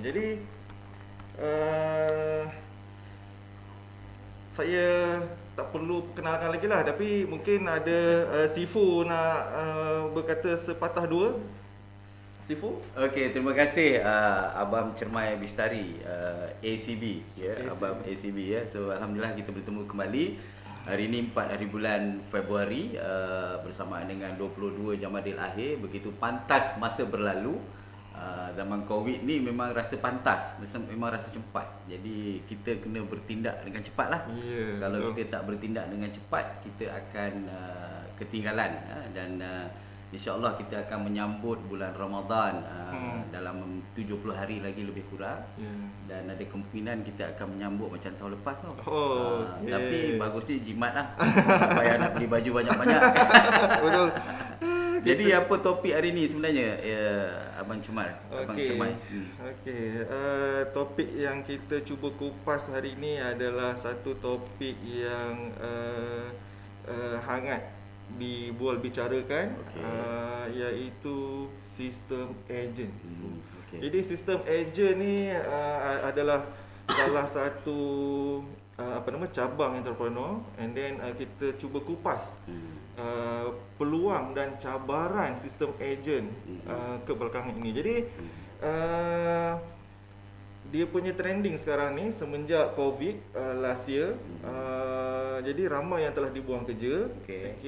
Jadi uh, saya tak perlu kenalkan lagi lah, tapi mungkin ada Sifu nak berkata sepatah dua. Sifu? Okey, terima kasih Abang Cermai Bistari, ACB ya, Abang ACB. ACB ya. So alhamdulillah kita bertemu kembali. Hari ini 4 hari bulan Februari bersamaan dengan 22 Jamadil Akhir. Begitu pantas masa berlalu. Zaman Covid ni memang rasa pantas, memang rasa cepat. Jadi kita kena bertindak dengan cepat lah. Ya, Kalau betul. kita tak bertindak dengan cepat, kita akan ketinggalan dan InsyaAllah kita akan menyambut bulan Ramadan dalam 70 hari lagi lebih kurang. Ya. Dan ada kemungkinan kita akan menyambut macam tahun lepas tau. Oh, Tapi okey. bagusnya jimat lah. Supaya nak beli baju banyak-banyak. Betul. Jadi apa topik hari ni sebenarnya Abang Cemar, Abang Okey. Cermai? Okey, topik yang kita cuba kupas hari ini adalah satu topik yang hangat dibual bicarakan, Okey. iaitu sistem ejen. Okey. Jadi sistem ejen ni adalah salah satu cabang entrepreneur, and then kita cuba kupas peluang dan cabaran sistem ejen kebelakangan ini. Jadi uh, dia punya trending sekarang ni semenjak Covid last year. Jadi ramai yang telah dibuang kerja. Okey.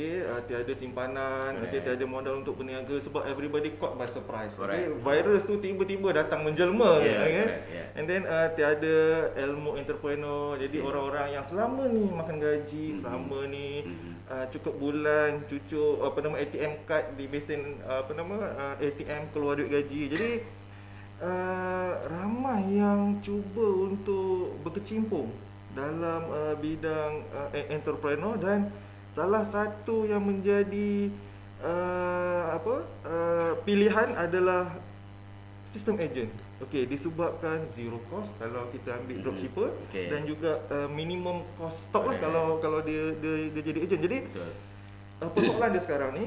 Tiada simpanan, Alright. tiada modal untuk berniaga sebab everybody caught by surprise. Alright. Virus tu tiba-tiba datang menjelma. Yeah, Okay? correct, yeah. And then tiada ilmu entrepreneur. Jadi orang-orang yang selama ni makan gaji, selama ni cukup bulan cucuk ATM card di mesin ATM keluar duit gaji. Jadi ramai yang cuba untuk berkecimpung dalam bidang entrepreneur, dan salah satu yang menjadi pilihan adalah sistem ejen. Okey, disebabkan zero cost kalau kita ambil dropshipper, Okey. dan juga minimum cost stock lah Alright. kalau dia jadi ejen. Jadi Betul. persoalan dia sekarang ni,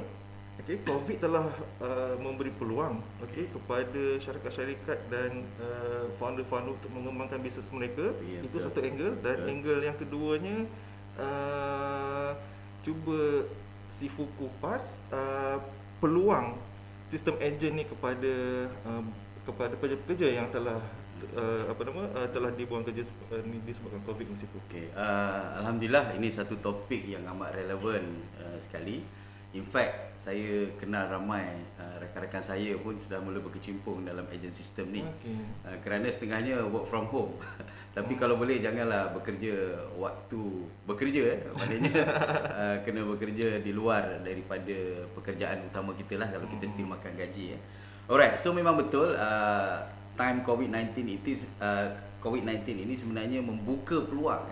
Covid telah memberi peluang kepada syarikat-syarikat dan founder-founder untuk mengembangkan bisnes mereka. Ya, Itu betul. satu angle, dan Betul. angle yang keduanya cuba Sifu kupas peluang sistem ejen ni kepada pekerja-pekerja yang telah telah dibuang kerja disebabkan Covid ni, Sifu. Okay. Alhamdulillah ini satu topik yang amat relevan sekali. In fact, saya kenal ramai rakan-rakan saya pun sudah mula berkecimpung dalam ejen sistem ni. Okey. Kerana setengahnya work from home. Tapi kalau boleh janganlah bekerja waktu bekerja maknanya kena bekerja di luar daripada pekerjaan utama kita lah kalau kita still makan gaji. Alright, so memang betul time COVID-19 itu COVID-19 ini sebenarnya membuka peluang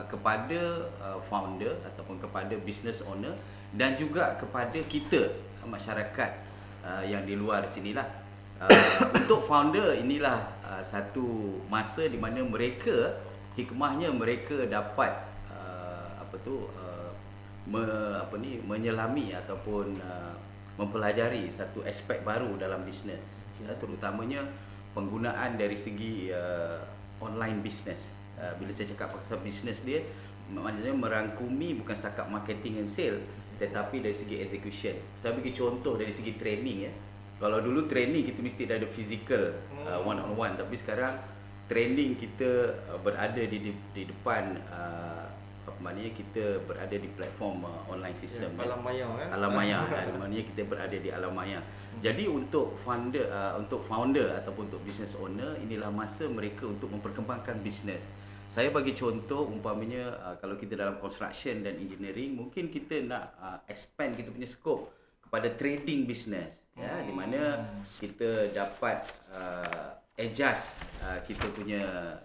kepada founder ataupun kepada business owner dan juga kepada kita masyarakat yang di luar sinilah. Untuk founder inilah satu masa di mana mereka hikmahnya mereka dapat menyelami ataupun mempelajari satu aspek baru dalam bisnes, terutamanya penggunaan dari segi online business. Bila saya cakap pasal business dia, maknanya merangkumi bukan setakat marketing and sale, tetapi dari segi execution. Saya bagi contoh dari segi training ya. Kalau dulu training kita mesti ada physical one on one, tapi sekarang training kita berada di depan maknanya kita berada di platform online system Alam maya alam maya maknanya kita berada di alam maya. Jadi untuk founder ataupun untuk business owner, inilah masa mereka untuk memperkembangkan bisnes. Saya bagi contoh umpamanya kalau kita dalam construction dan engineering, mungkin kita nak expand kita punya scope kepada trading business ya, di mana kita dapat adjust kita punya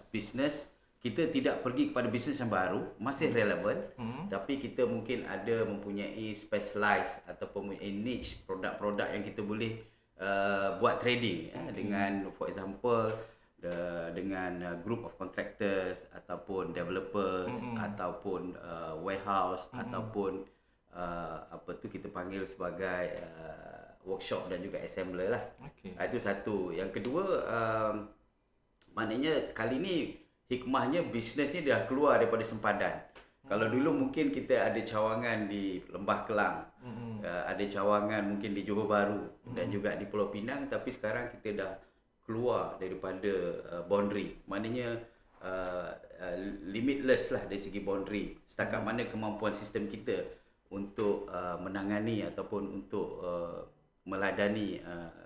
business. Kita tidak pergi kepada bisnes yang baru, masih relevan, tapi kita mungkin ada mempunyai specialized ataupun niche produk-produk yang kita boleh buat trading ya, dengan for example dengan group of contractors ataupun developers ataupun warehouse ataupun kita panggil sebagai workshop dan juga assembler lah. Okey. Itu satu. Yang kedua, maknanya kali ni hikmahnya bisnesnya dah keluar daripada sempadan. Kalau dulu mungkin kita ada cawangan di Lembah Kelang, ada cawangan mungkin di Johor Bahru dan juga di Pulau Pinang, tapi sekarang kita dah keluar daripada boundary. Maknanya limitless lah dari segi boundary. Setakat mana kemampuan sistem kita untuk menangani ataupun untuk meladani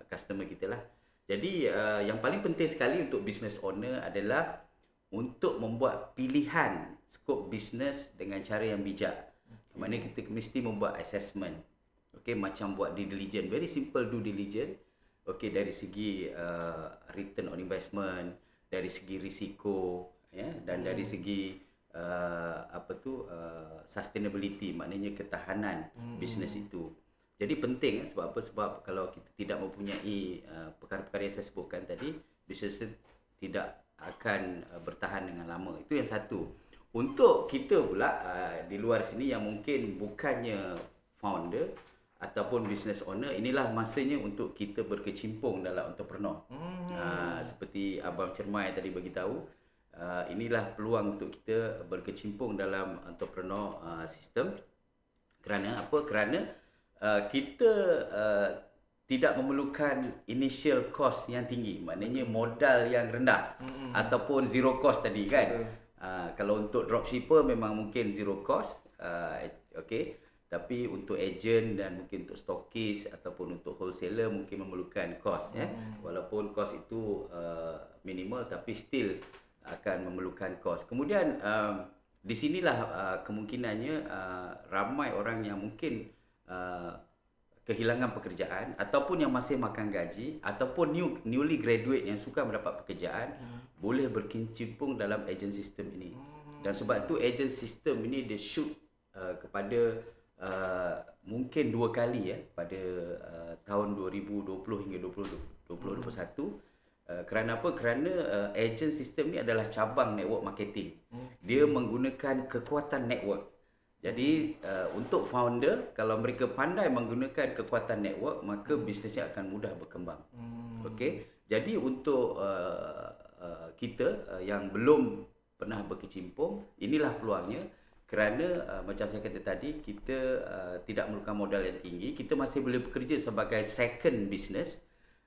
customer kita lah. Jadi yang paling penting sekali untuk business owner adalah untuk membuat pilihan skop bisnes dengan cara yang bijak. Maknanya kita mesti membuat assessment. Okey, macam buat due diligence, very simple due diligence. Okey, dari segi return on investment, dari segi risiko, ya, dan dari segi sustainability, maknanya ketahanan bisnes itu. Jadi penting sebab apa? Sebab kalau kita tidak mempunyai perkara-perkara yang saya sebutkan tadi, bisnes tidak akan bertahan dengan lama. Itu yang satu. Untuk kita pula di luar sini yang mungkin bukannya founder ataupun business owner, inilah masanya untuk kita berkecimpung dalam entrepreneur. Seperti Abang Cermai tadi bagi tahu, inilah peluang untuk kita berkecimpung dalam entrepreneur system. Kerana apa? Kerana kita tidak memerlukan initial cost yang tinggi, maknanya modal yang rendah ataupun zero cost tadi kan. Kalau untuk dropshipper memang mungkin zero cost, okey. Tapi untuk agent dan mungkin untuk stokis ataupun untuk wholesaler mungkin memerlukan cost, ya. Walaupun cost itu minimal tapi still akan memerlukan cost. Kemudian di sinilah kemungkinannya ramai orang yang mungkin kehilangan pekerjaan ataupun yang masih makan gaji ataupun newly graduate yang suka mendapat pekerjaan boleh berkecimpung dalam agent system ini. Dan sebab tu agent system ini dia shoot kepada mungkin 2 kali ya pada tahun 2020 hingga 2021. Kerana apa? Kerana agent system ni adalah cabang network marketing. Dia menggunakan kekuatan network. Jadi untuk founder, kalau mereka pandai menggunakan kekuatan network, maka bisnesnya akan mudah berkembang. Okey. Jadi untuk kita yang belum pernah berkecimpung, inilah peluangnya. Kerana macam saya kata tadi, kita tidak memerlukan modal yang tinggi, kita masih boleh bekerja sebagai second business.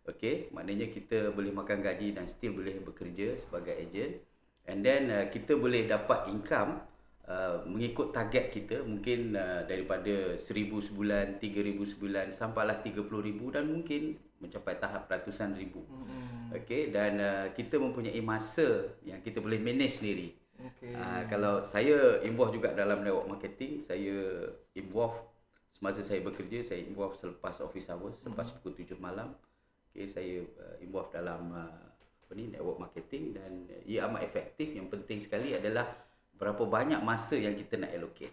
Okey, maknanya kita boleh makan gaji dan still boleh bekerja sebagai agent. And then kita boleh dapat income mengikut target kita, mungkin daripada 1,000 sebulan, 3,000 sebulan, sampailah 30,000 dan mungkin mencapai tahap ratusan ribu. Okey, dan kita mempunyai masa yang kita boleh manage sendiri. Kalau saya involve juga dalam network marketing, saya involve semasa saya bekerja, saya involve selepas office hours, selepas pukul 7 malam. Okey, saya involve dalam network marketing dan ia amat efektif. Yang penting sekali adalah berapa banyak masa yang kita nak allocate.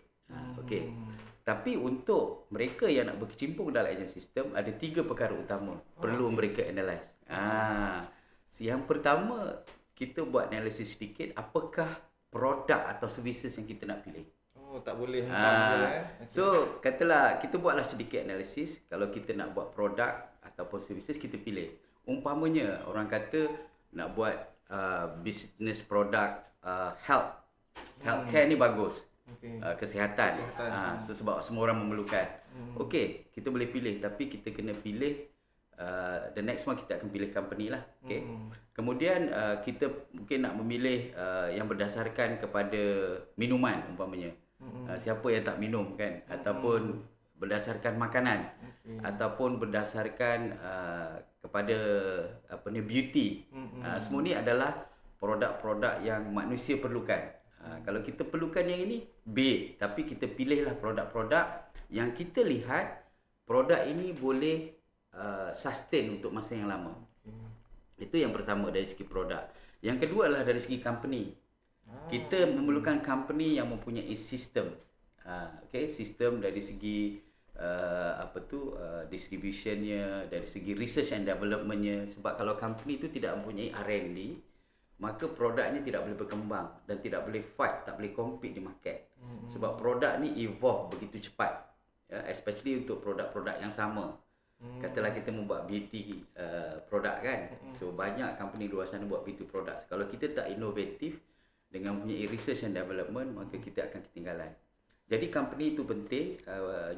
Okey. Tapi untuk mereka yang nak berkecimpung dalam agent system, ada 3 perkara utama perlu mereka analyse. Yang pertama, kita buat analisis sedikit, apakah produk atau services yang kita nak pilih. Tak boleh So, katalah kita buatlah sedikit analisis. Kalau kita nak buat produk ataupun services, kita pilih. Umpamanya orang kata nak buat business produk healthcare ni bagus. Kesihatan. So, sebab semua orang memerlukan. Okey, kita boleh pilih, tapi kita kena pilih the next one kita akan pilih company lah. Okey. Kemudian kita mungkin nak memilih yang berdasarkan kepada minuman umpamanya. Siapa yang tak minum kan, ataupun berdasarkan makanan, ataupun berdasarkan kepada beauty. Semua ni adalah produk-produk yang manusia perlukan. Kalau kita perlukan yang ini, baik, tapi kita pilihlah produk-produk yang kita lihat produk ini boleh sustain untuk masa yang lama. Itu yang pertama dari segi produk. Yang kedua adalah dari segi company. Kita memerlukan company yang mempunyai sistem. Sistem dari segi distributionnya, dari segi research and developmentnya. Sebab kalau company itu tidak mempunyai R&D, maka produknya tidak boleh berkembang dan tidak boleh fight, tak boleh compete di market. Sebab produk ni evolve begitu cepat, especially untuk produk-produk yang sama. Katalah kita membuat beauty produk kan. So banyak company luar sana buat beauty product. Kalau kita tak inovatif dengan punya research and development, maka kita akan ketinggalan. Jadi company itu penting,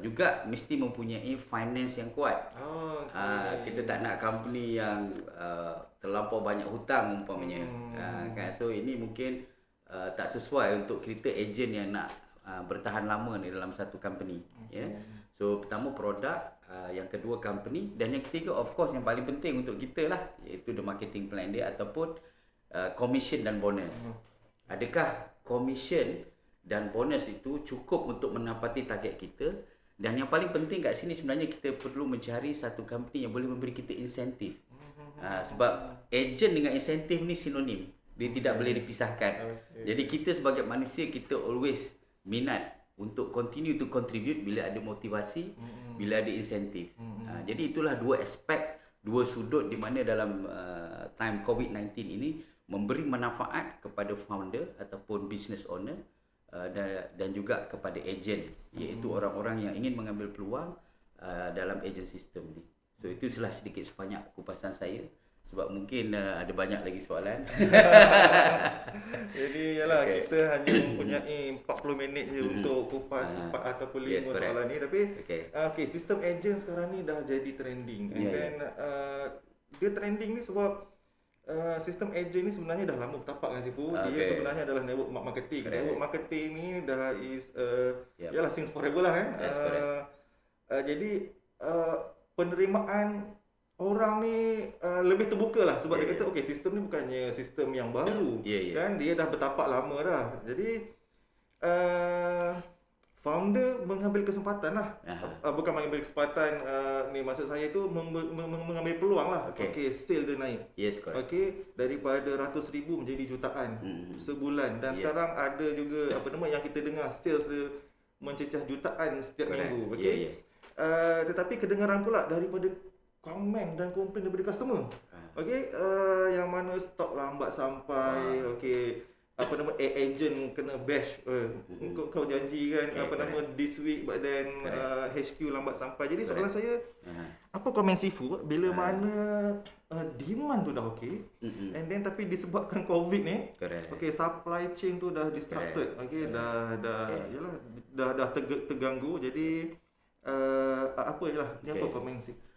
juga mesti mempunyai finance yang kuat. Kita tak nak company yang terlampau banyak hutang umpamanya. Kan. So ini mungkin tak sesuai untuk kita agent yang nak bertahan lama di dalam satu company. So pertama produk, yang kedua company, dan yang ketiga of course yang paling penting untuk kita lah, iaitu the marketing plan dia ataupun commission dan bonus. Adakah commission dan bonus itu cukup untuk menapati target kita? Dan yang paling penting kat sini sebenarnya kita perlu mencari satu company yang boleh memberi kita insentif. Sebab agent dengan insentif ni sinonim, dia tidak boleh dipisahkan. Jadi kita sebagai manusia, kita always minat untuk continue to contribute bila ada motivasi, bila ada insentif. Jadi itulah dua aspek, dua sudut di mana dalam time COVID-19 ini memberi manfaat kepada founder ataupun business owner, dan juga kepada agent, iaitu orang-orang yang ingin mengambil peluang dalam agent system ni. So itu salah sedikit sebanyak kupasan saya, sebab mungkin ada banyak lagi soalan. Jadi yalah, kita hanya mempunyai 40 minit je untuk kupas 4 ataupun 5 soalan ni, tapi sistem agent sekarang ni dah jadi trending. And then dia trending ni sebab sistem agent ni sebenarnya dah lama bertapak kan Sifu. Dia sebenarnya adalah network marketing. Network marketing ni dah yalah since forever lah kan. Jadi penerimaan orang ni lebih terbuka lah, sebab dia kata sistem ni bukannya sistem yang baru kan, dia dah bertapak lama dah. Jadi founder mengambil kesempatan lah, bukan mengambil kesempatan ni, maksud saya tu mengambil peluang lah. Sale dia naik. Daripada ratus ribu menjadi jutaan sebulan, dan sekarang ada juga yang kita dengar sales dia mencecah jutaan setiap minggu. Tetapi kedengaran pula daripada komen dan komplain daripada customer. Yang mana stok lambat sampai, agent kena bash. Kau janji kan this week, but then HQ lambat sampai. Jadi soalan saya, apa komen Sifu bila mana demand tu dah and then tapi disebabkan COVID ni, supply chain tu dah disrupted, dah terganggu. Jadi apa komen Sifu?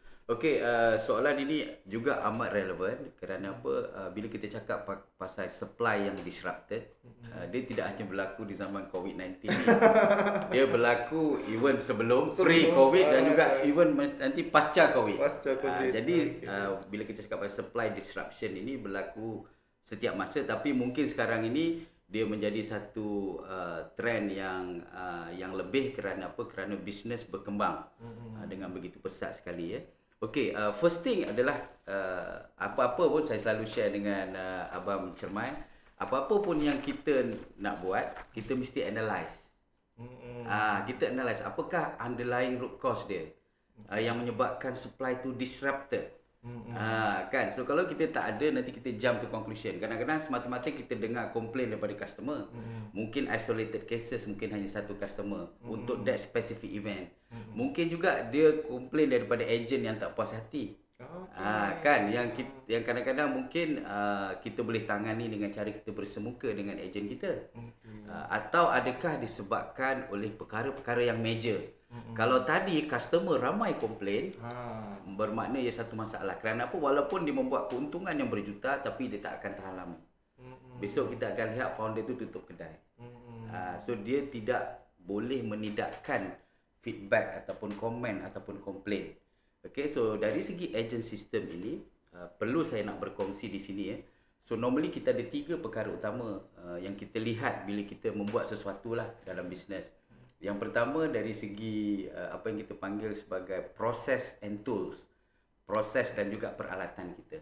Soalan ini juga amat relevan kerana apa? Bila kita cakap pasal supply yang disrupted, dia tidak hanya berlaku di zaman COVID-19 ni. Dia berlaku even sebelum pre-COVID dan juga even nanti pasca COVID. Jadi bila kita cakap pasal supply disruption ini berlaku setiap masa, tapi mungkin sekarang ini dia menjadi satu trend yang lebih kerana apa? Kerana bisnes berkembang dengan begitu pesat sekali. First thing adalah apa-apa pun saya selalu share dengan Abang Cermai, apa-apa pun yang kita nak buat, kita mesti analyse. Kita analyse apakah underlying root cause dia yang menyebabkan supply tu disrupted. Kan, so kalau kita tak ada, nanti kita jump to conclusion. Kadang-kadang semata-mata kita dengar komplain daripada customer, mungkin isolated cases, mungkin hanya satu customer untuk that specific event. Mungkin juga dia komplain daripada agent yang tak puas hati. Kan, yang kadang-kadang mungkin kita boleh tangani dengan cara kita bersemuka dengan agent kita. Atau adakah disebabkan oleh perkara-perkara yang major. Kalau tadi customer ramai komplain, bermakna ia satu masalah. Kerana apa? Walaupun dia membuat keuntungan yang berjuta, tapi dia tak akan tahan lama. Besok kita akan lihat founder tu tutup kedai. So dia tidak boleh menidakkan feedback ataupun komen ataupun komplain. So dari segi agent system ini, perlu saya nak berkongsi di sini. So normally kita ada 3 perkara utama yang kita lihat bila kita membuat sesuatu lah dalam bisnes. Yang pertama dari segi apa yang kita panggil sebagai process and tools. Proses dan juga peralatan kita.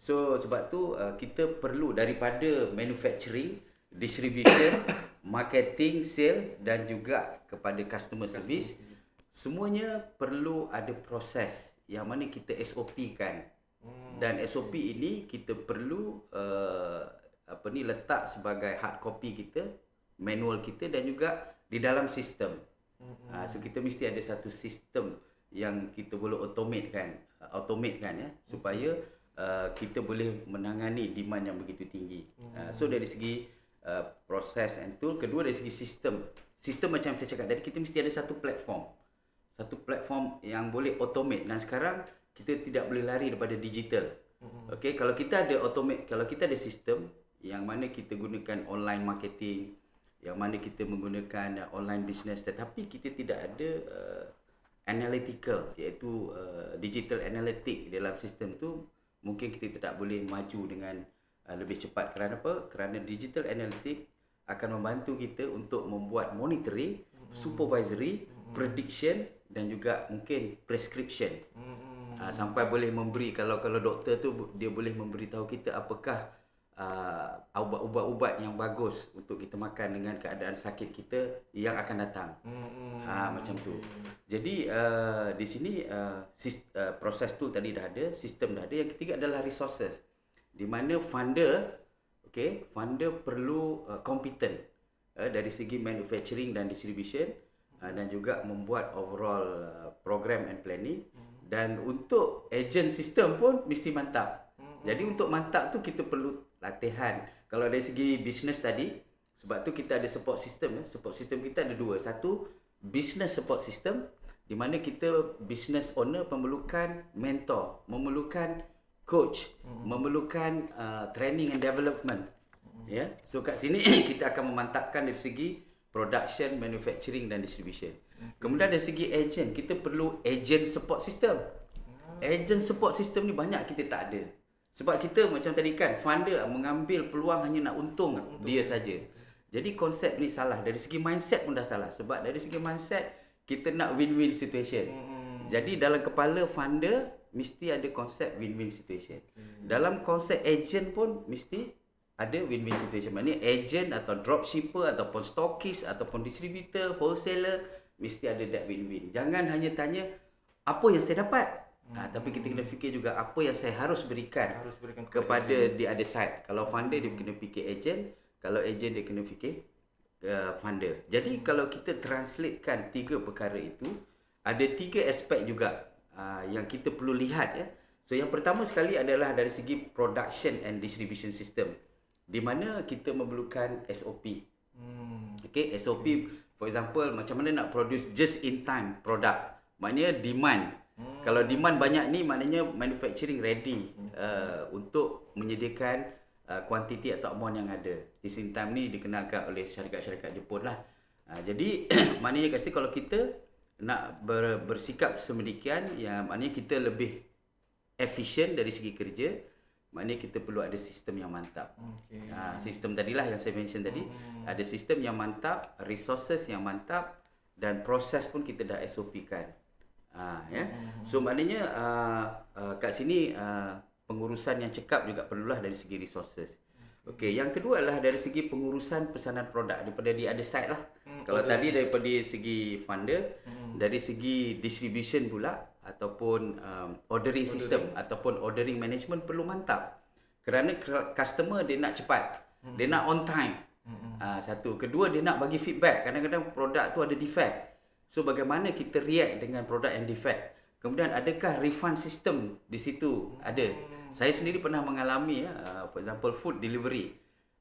So sebab tu kita perlu daripada manufacturing, distribution, marketing, sale dan juga kepada customer service, semuanya perlu ada proses yang mana kita SOP kan. Dan SOP ini kita perlu letak sebagai hard copy kita, manual kita dan juga di dalam sistem. So kita mesti ada satu sistem yang kita boleh automate kan ya, supaya kita boleh menangani demand yang begitu tinggi. So dari segi proses and tool, kedua dari segi sistem. Sistem macam saya cakap tadi, kita mesti ada satu platform yang boleh automate. Dan sekarang kita tidak boleh lari daripada digital. Okey, kalau kita ada sistem yang mana kita gunakan online marketing, yang mana kita menggunakan online business, tetapi kita tidak ada analytical, iaitu digital analytic dalam sistem tu, mungkin kita tidak boleh maju dengan lebih cepat. Kerana apa? Kerana digital analytic akan membantu kita untuk membuat monitoring, supervisory, prediction dan juga mungkin prescription. Sampai boleh memberi, kalau doktor tu dia boleh memberitahu kita apakah ubat-ubat yang bagus untuk kita makan dengan keadaan sakit kita yang akan datang. Macam tu. Jadi di sini proses tu tadi dah ada, sistem dah ada. Yang ketiga adalah resources, di mana funder perlu competent dari segi manufacturing dan distribution, dan juga membuat overall program and planning. Dan untuk agent system pun mesti mantap. Jadi untuk mantap tu kita perlu latihan. Kalau dari segi business tadi, sebab tu kita ada support system. Support system kita ada dua. Satu, business support system, di mana kita business owner memerlukan mentor, memerlukan coach, memerlukan training and development. Ya. So kat sini kita akan memantapkan dari segi production, manufacturing dan distribution. Kemudian dari segi agent, kita perlu agent support system. Agent support system ni banyak kita tak ada. Sebab kita macam tadi kan, funder mengambil peluang hanya nak untung dia saja. Jadi konsep ni salah. Dari segi mindset pun dah salah. Sebab dari segi mindset, kita nak win-win situation. Jadi dalam kepala funder mesti ada konsep win-win situation. Dalam konsep agent pun mesti ada win-win situation. Maknanya agent atau dropshipper ataupun stockist ataupun distributor, wholesaler, mesti ada that win-win. Jangan hanya tanya apa yang saya dapat. Tapi kita kena fikir juga apa yang saya harus berikan kepada the other side. Kalau funder dia kena fikir agent, kalau agent dia kena fikir funder. Jadi kalau kita translatekan tiga perkara itu, ada tiga aspek juga yang kita perlu lihat ya. So yang pertama sekali adalah dari segi production and distribution system, di mana kita memerlukan SOP. Okay, SOP for example, macam mana nak produce just in time product. Maknanya demand. Kalau demand banyak ni, maknanya manufacturing ready untuk menyediakan kuantiti atau amount yang ada. Just in time ni dikenalkan oleh syarikat-syarikat Jepun lah. Jadi maknanya kat situ kalau kita nak bersikap semedikian, ya, maknanya kita lebih efisien dari segi kerja, maknanya kita perlu ada sistem yang mantap. Sistem tadilah yang saya mention tadi, ada sistem yang mantap, resources yang mantap, dan proses pun kita dah SOP kan. Ya. So maknanya kat sini pengurusan yang cekap juga perlulah dari segi resources. Okey, yang kedua adalah dari segi pengurusan pesanan produk daripada di other side lah. Kalau tadi daripada segi funder, dari segi distribution pula ataupun ordering system ataupun ordering management perlu mantap. Kerana customer dia nak cepat, dia nak on time. Satu, kedua dia nak bagi feedback. Kadang-kadang produk tu ada defect. So bagaimana kita react dengan produk yang defect? Kemudian adakah refund system di situ? Ada. Saya sendiri pernah mengalami for example food delivery.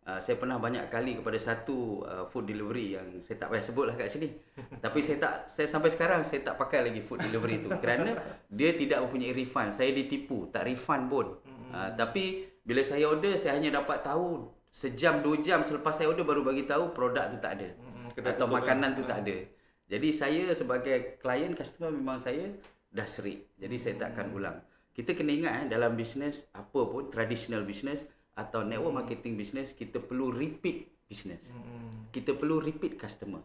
Saya pernah banyak kali kepada satu food delivery yang saya tak payah sebutlah kat sini. Tapi saya sampai sekarang saya tak pakai lagi food delivery tu kerana dia tidak mempunyai refund. Saya ditipu, tak refund pun. Tapi bila saya order, saya hanya dapat tahu sejam 2 jam selepas saya order baru bagi tahu produk tu tak ada. Atau makanan tu tak ada. Jadi saya sebagai klien, customer memang saya dah serik. Jadi saya tak akan ulang. Kita kena ingat dalam bisnes apa pun, traditional business atau network marketing business, kita perlu repeat business. Kita perlu repeat customer.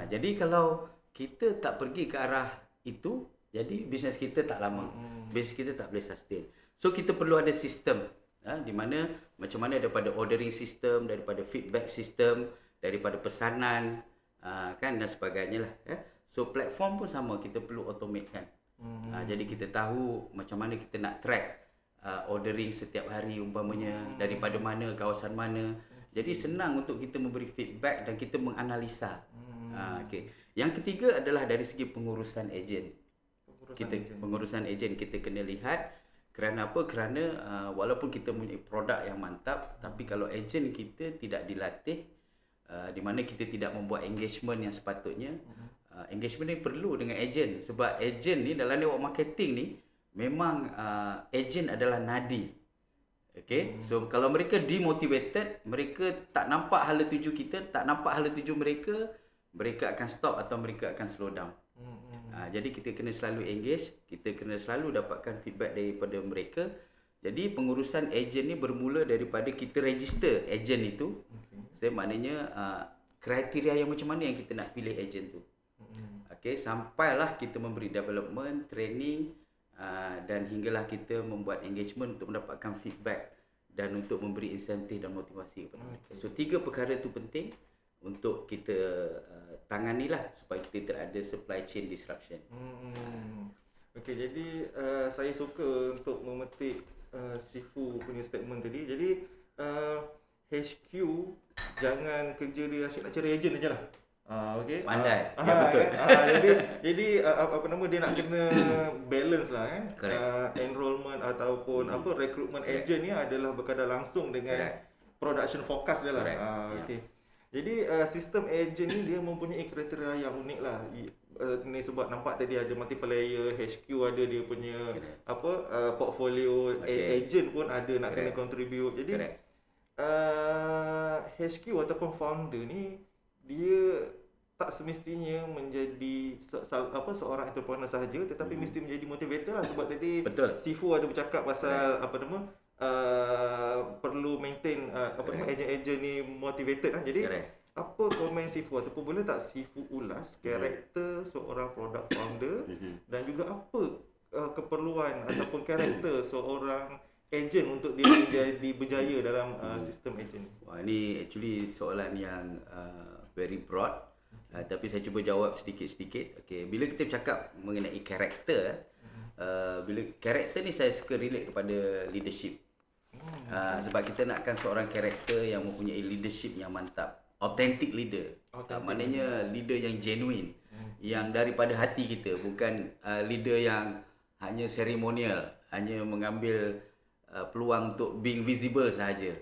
Jadi kalau kita tak pergi ke arah itu, jadi bisnes kita tak lama. Bisnes kita tak boleh sustain. So kita perlu ada sistem, di mana macam mana daripada ordering system, daripada feedback system, daripada pesanan, kan dan sebagainya lah. So platform pun sama, kita perlu automate kan. Jadi kita tahu macam mana kita nak track ordering setiap hari umpamanya, daripada mana, kawasan mana. Jadi senang untuk kita memberi feedback dan kita menganalisa. Okay. Yang ketiga adalah dari segi pengurusan ejen. pengurusan ejen kita kena lihat. Kerana apa? Kerana walaupun kita punya produk yang mantap, tapi kalau ejen kita tidak dilatih, di mana kita tidak membuat engagement yang sepatutnya. Engagement ni perlu dengan ejen, sebab ejen ni dalam network marketing ni memang ejen adalah nadi. Okay, so kalau mereka demotivated, mereka tak nampak hala tuju kita, tak nampak hala tuju mereka, mereka akan stop atau mereka akan slow down. Jadi kita kena selalu engage, kita kena selalu dapatkan feedback daripada mereka. Jadi pengurusan ejen ni bermula daripada kita register ejen itu. So maknanya kriteria yang macam mana yang kita nak pilih ejen tu. Okay, sampailah kita memberi development, training, dan hinggalah kita membuat engagement untuk mendapatkan feedback dan untuk memberi insentif dan motivasi kepada mereka. So 3 perkara tu penting untuk kita tanganilah supaya kita tidak ada supply chain disruption. Okey, jadi saya suka untuk memetik Sifu punya statement tadi. Jadi HQ jangan kerja dia asyik nak cari ejen sajalah. Okey. Pandai. Ya betul. Jadi apa nama dia nak kena balance lah enrollment ataupun recruitment agent ni adalah berkadar langsung dengan production forecast dia lah. Okey. Jadi sistem agent ni dia mempunyai kriteria yang unik lah. Ni sebab nampak tadi ada multiple layer, HQ ada dia punya portfolio, agent pun ada nak kena contribute. Jadi HQ ataupun founder ni dia tak semestinya menjadi seorang entrepreneur sahaja, tetapi mesti menjadi motivator lah. Sebab tadi Sifu ada bercakap pasal perlu maintain ejen-ejen ni motivated lah. Jadi apa komen Sifu ataupun boleh tak Sifu ulas karakter seorang product founder dan juga apa keperluan ataupun karakter seorang ejen untuk dia menjadi berjaya dalam sistem ejen? Wah, ni actually soalan yang very broad. Tapi saya cuba jawab sedikit-sedikit. Okay, bila kita bercakap mengenai karakter, bila karakter ni saya suka relate kepada leadership. Sebab kita nakkan seorang karakter yang mempunyai leadership yang mantap, authentic leader. Maknanya leader yang genuine, yang daripada hati kita, bukan leader yang hanya seremonial, hanya mengambil peluang untuk being visible sahaja.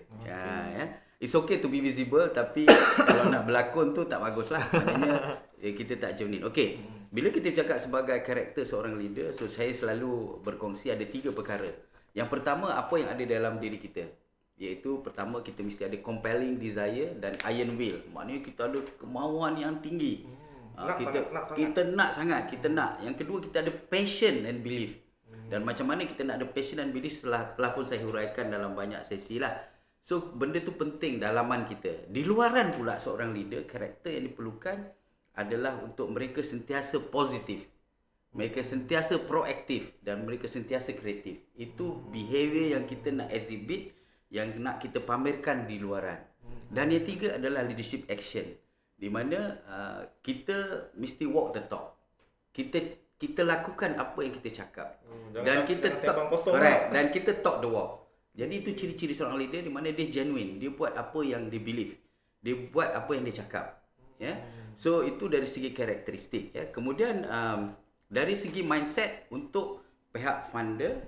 It's okay to be visible, tapi kalau nak berlakon tu tak baguslah. Maknanya kita tak genuine. Okay, bila kita cakap sebagai karakter seorang leader, so saya selalu berkongsi ada 3 perkara. Yang pertama, apa yang ada dalam diri kita, iaitu pertama kita mesti ada compelling desire dan iron will. Maknanya kita ada kemauan yang tinggi. Kita nak sangat. Yang kedua, kita ada passion and belief. Dan macam mana kita nak ada passion dan belief telah pun saya huraikan dalam banyak sesi lah. So benda tu penting dalaman kita. Di luaran pula seorang leader, karakter yang diperlukan adalah untuk mereka sentiasa positif. Mereka sentiasa proaktif dan mereka sentiasa kreatif. Itu behavior yang kita nak exhibit, yang nak kita pamerkan di luaran. Dan yang 3 adalah leadership action, di mana kita mesti walk the talk. Kita lakukan apa yang kita cakap. Dan kita talk the walk. Jadi itu ciri-ciri seorang leader di mana dia genuine, dia buat apa yang dia believe, dia buat apa yang dia cakap. So itu dari segi karakteristik. Kemudian dari segi mindset untuk pihak founder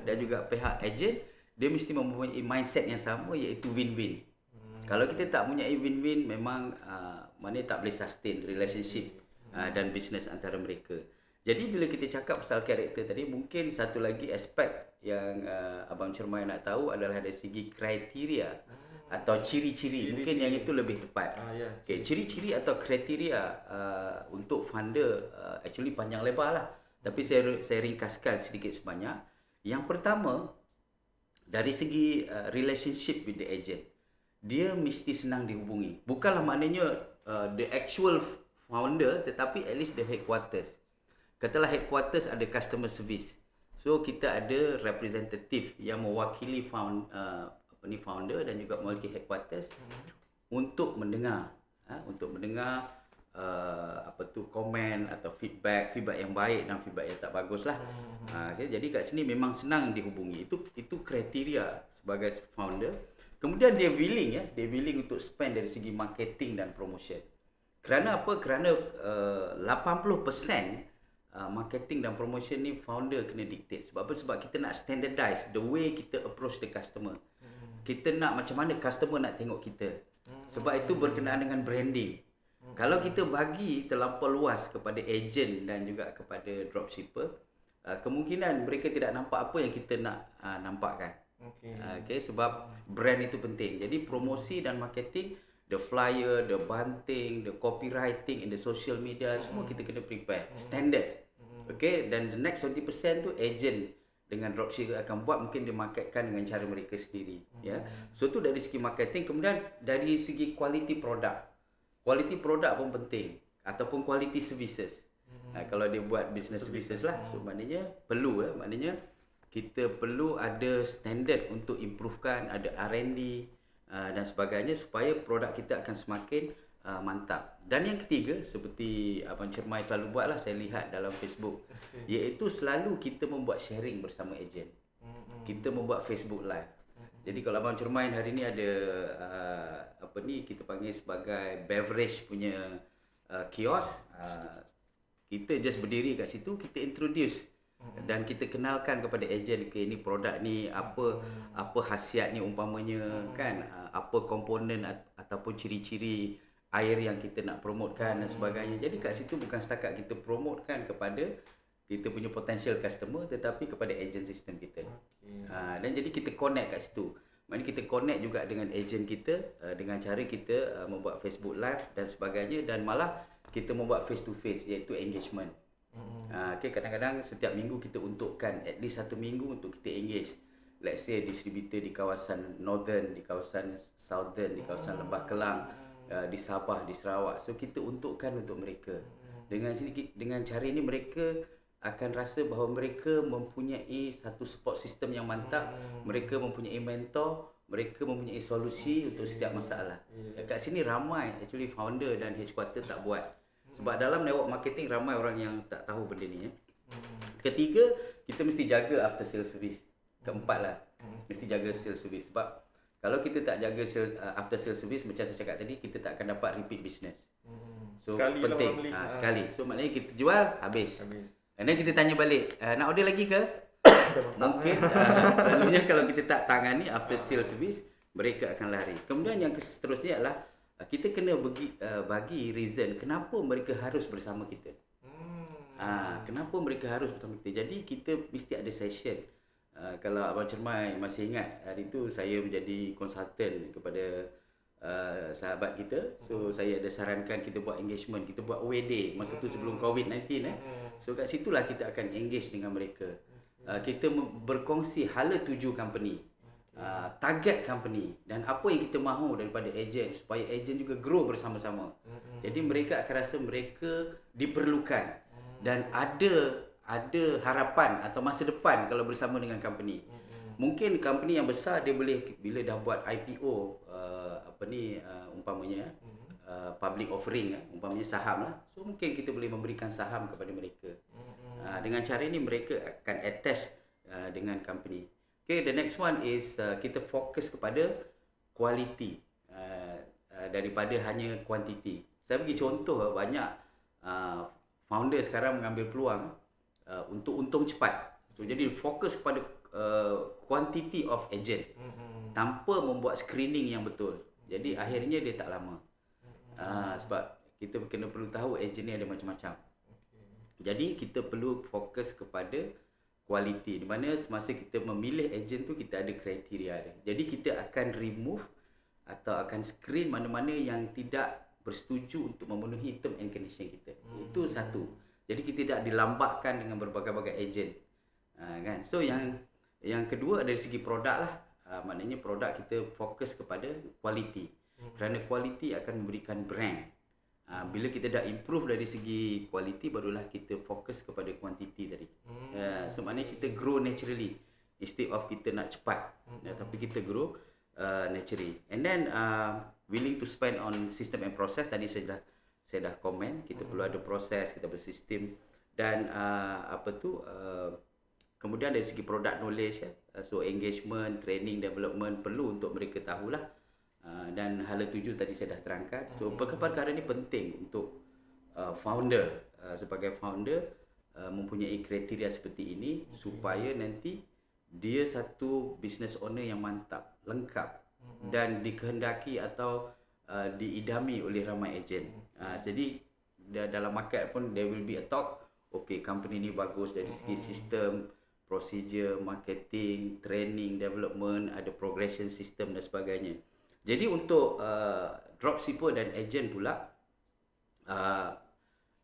dan juga pihak agent, dia mesti mempunyai mindset yang sama, iaitu win-win. Kalau kita tak mempunyai win-win, memang maknanya tak boleh sustain relationship dan bisnes antara mereka. Jadi bila kita cakap pasal karakter tadi, mungkin satu lagi aspek yang Abang Cermai nak tahu adalah dari segi kriteria atau ciri-ciri. Mungkin yang itu lebih tepat. Okay, ciri-ciri atau kriteria untuk founder actually panjang lebar lah. Tapi saya ringkaskan sedikit sebanyak. Yang pertama, dari segi relationship with the agent, dia mesti senang dihubungi. Bukanlah maknanya the actual founder, tetapi at least the headquarters. Katalah headquarters ada customer service. So kita ada representative yang mewakili founder dan juga mewakili headquarters untuk mendengar komen atau feedback yang baik dan feedback yang tak bagus lah. Jadi kat sini memang senang dihubungi. Itu kriteria sebagai founder. Kemudian dia willing untuk spend dari segi marketing dan promotion. Kerana apa? Kerana 80% marketing dan promotion ni founder kena dictate. Sebab apa? Sebab kita nak standardize the way kita approach the customer. Kita nak macam mana customer nak tengok kita. Sebab itu berkenaan dengan branding. Kalau kita bagi terlampau luas kepada agent dan juga kepada dropshipper, kemungkinan mereka tidak nampak apa yang kita nak nampakkan. Okay, sebab brand itu penting. Jadi promosi dan marketing, the flyer, the bunting, the copywriting in the social media, semua kita kena prepare standard. Okay, dan the next 20% tu agent dengan dropshipper akan buat, mungkin dia marketkan dengan cara mereka sendiri. Ya, so tu dari segi marketing. Kemudian dari segi quality product. Quality product pun penting, ataupun quality services. Kalau dia buat business services lah, so maknanya perlu maknanya kita perlu ada standard untuk improvekan, ada R&D dan sebagainya supaya produk kita akan semakin mantap. Dan yang ketiga, seperti Abang Cermai selalu buat lah, saya lihat dalam Facebook, iaitu selalu kita membuat sharing bersama ejen. Kita membuat Facebook Live. Jadi kalau Abang Cermai hari ni ada kita panggil sebagai beverage punya kios, kita just berdiri kat situ, kita introduce dan kita kenalkan kepada ejen, okay, ni produk ni apa khasiatnya umpamanya, kan, apa komponen ataupun ciri-ciri air yang kita nak promotekan dan sebagainya. Jadi kat situ bukan setakat kita promotekan kepada kita punya potential customer, tetapi kepada agent system kita. Dan jadi kita connect kat situ. Maknanya kita connect juga dengan agent kita dengan cara kita membuat Facebook Live dan sebagainya, dan malah kita membuat face to face, iaitu engagement. Okay, kadang-kadang setiap minggu kita untukkan at least 1 minggu untuk kita engage. Let's say distributor di kawasan Northern, di kawasan Southern, di kawasan Lembah Kelang, di Sabah, di Sarawak. So kita untukkan untuk mereka. Dengan cara ini mereka akan rasa bahawa mereka mempunyai satu support system yang mantap, mereka mempunyai mentor, mereka mempunyai solusi untuk setiap masalah. Kat sini ramai actually founder dan headquarter tak buat. Sebab dalam network marketing ramai orang yang tak tahu benda ni. Ketiga, kita mesti jaga after sales service. Keempat lah, mesti jaga sales service. Sebab kalau kita tak jaga after sales service, macam saya cakap tadi, kita tak akan dapat repeat business. So sekali penting sekali. So maknanya kita jual habis. And then kita tanya balik, nak order lagi ke? Mungkin selalunya kalau kita tak tangani after sales service, mereka akan lari. Kemudian yang seterusnya adalah kita kena bagi reason kenapa mereka harus bersama kita. Kenapa mereka harus bersama kita. Jadi kita mesti ada session. Kalau Abang Cermai masih ingat, hari tu saya menjadi konsultan kepada sahabat kita. So saya ada sarankan kita buat engagement, kita buat OAD masa tu sebelum COVID-19. So kat situlah kita akan engage dengan mereka. Kita berkongsi hala tuju company, target company, dan apa yang kita mahu daripada ejen, supaya ejen juga grow bersama-sama. Jadi mereka akan rasa mereka diperlukan dan ada harapan atau masa depan kalau bersama dengan company. Mungkin company yang besar dia boleh bila dah buat IPO umpamanya public offering, umpamanya saham lah. So mungkin kita boleh memberikan saham kepada mereka. Dengan cara ini mereka akan attach dengan company. Okay, the next one is kita fokus kepada quality daripada hanya quantity. Saya bagi contoh, banyak founder sekarang mengambil peluang untuk untung cepat. So jadi fokus kepada quantity of agent tanpa membuat screening yang betul. Jadi akhirnya dia tak lama. Sebab kita perlu tahu agent ni ada macam-macam. Jadi kita perlu fokus kepada quality, di mana semasa kita memilih agent tu kita ada kriteria dia. Jadi kita akan remove atau akan screen mana-mana yang tidak bersetuju untuk memenuhi term and condition kita. Itu satu. Jadi kita tidak dilambatkan dengan berbagai-bagai agent. Kan? So yang kedua dari segi produk lah. Maknanya produk kita fokus kepada quality. Kerana quality akan memberikan brand. Bila kita dah improve dari segi quality, barulah kita fokus kepada quantity tadi. So maknanya kita grow naturally instead of kita nak cepat. Tapi kita grow naturally. And then willing to spend on system and process. Tadi saya dah komen, kita perlu ada proses, kita bersistem, dan kemudian dari segi product knowledge, so engagement, training, development perlu untuk mereka tahulah. Dan hala tuju tadi saya dah terangkan. So perkara-perkara ni penting untuk founder. Sebagai founder, mempunyai kriteria seperti ini supaya nanti dia satu business owner yang mantap, lengkap dan dikehendaki atau diidami oleh ramai ejen. Jadi dalam market pun there will be a talk, okay, company ni bagus dari segi sistem, procedure, marketing, training, development, ada progression system dan sebagainya. Jadi untuk dropshipper dan ejen pula,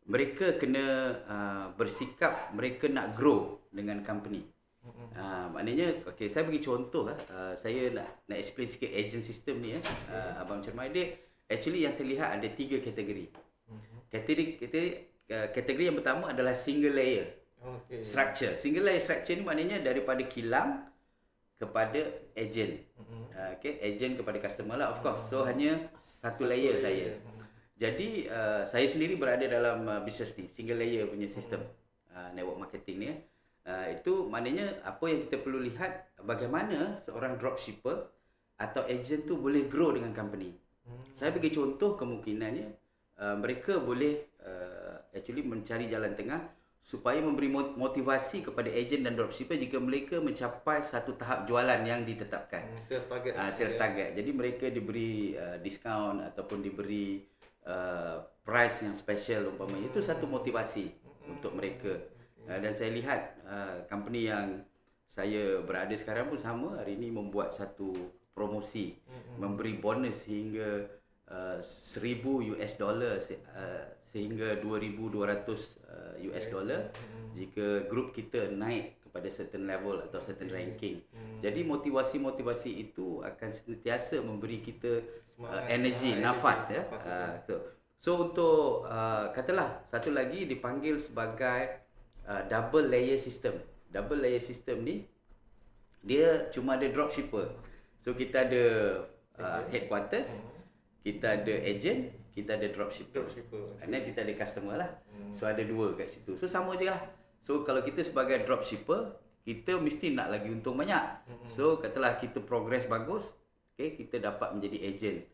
mereka kena bersikap mereka nak grow dengan company. Maknanya, okay, saya bagi contoh saya nak explain sikit agent system ni Abang Cermai. Dia actually yang saya lihat ada 3 kategori. Kategori yang pertama adalah single layer structure. Single layer structure ni maknanya daripada kilang kepada agent. Okay, agent kepada customer lah, of course. So hanya satu layer saya. Jadi saya sendiri berada dalam business ni, single layer punya sistem network marketing ni. Itu maknanya apa yang kita perlu lihat, bagaimana seorang dropshipper atau agent tu boleh grow dengan company. Saya bagi contoh kemungkinannya mereka boleh actually mencari jalan tengah supaya memberi motivasi kepada agent dan dropshipper jika mereka mencapai satu tahap jualan yang ditetapkan. Sales target. Sales target. Jadi mereka diberi diskaun ataupun diberi price yang special umpamanya. Itu satu motivasi untuk mereka. Dan saya lihat company yang saya berada sekarang pun sama, hari ini membuat satu promosi, memberi bonus hingga $1,000 sehingga $2,200 jika grup kita naik kepada certain level atau certain ranking. Jadi motivasi-motivasi itu akan sentiasa memberi kita energi, nafas ya. So untuk katalah satu lagi dipanggil sebagai double layer system. Double layer system ni dia cuma ada dropshipper. So kita ada headquarters, kita ada agent, kita ada dropshipper. Kerana kita ada customer lah. So ada 2 kat situ. So sama je lah. So kalau kita sebagai dropshipper, kita mesti nak lagi untung banyak. So katalah kita progress bagus, okay, kita dapat menjadi agent.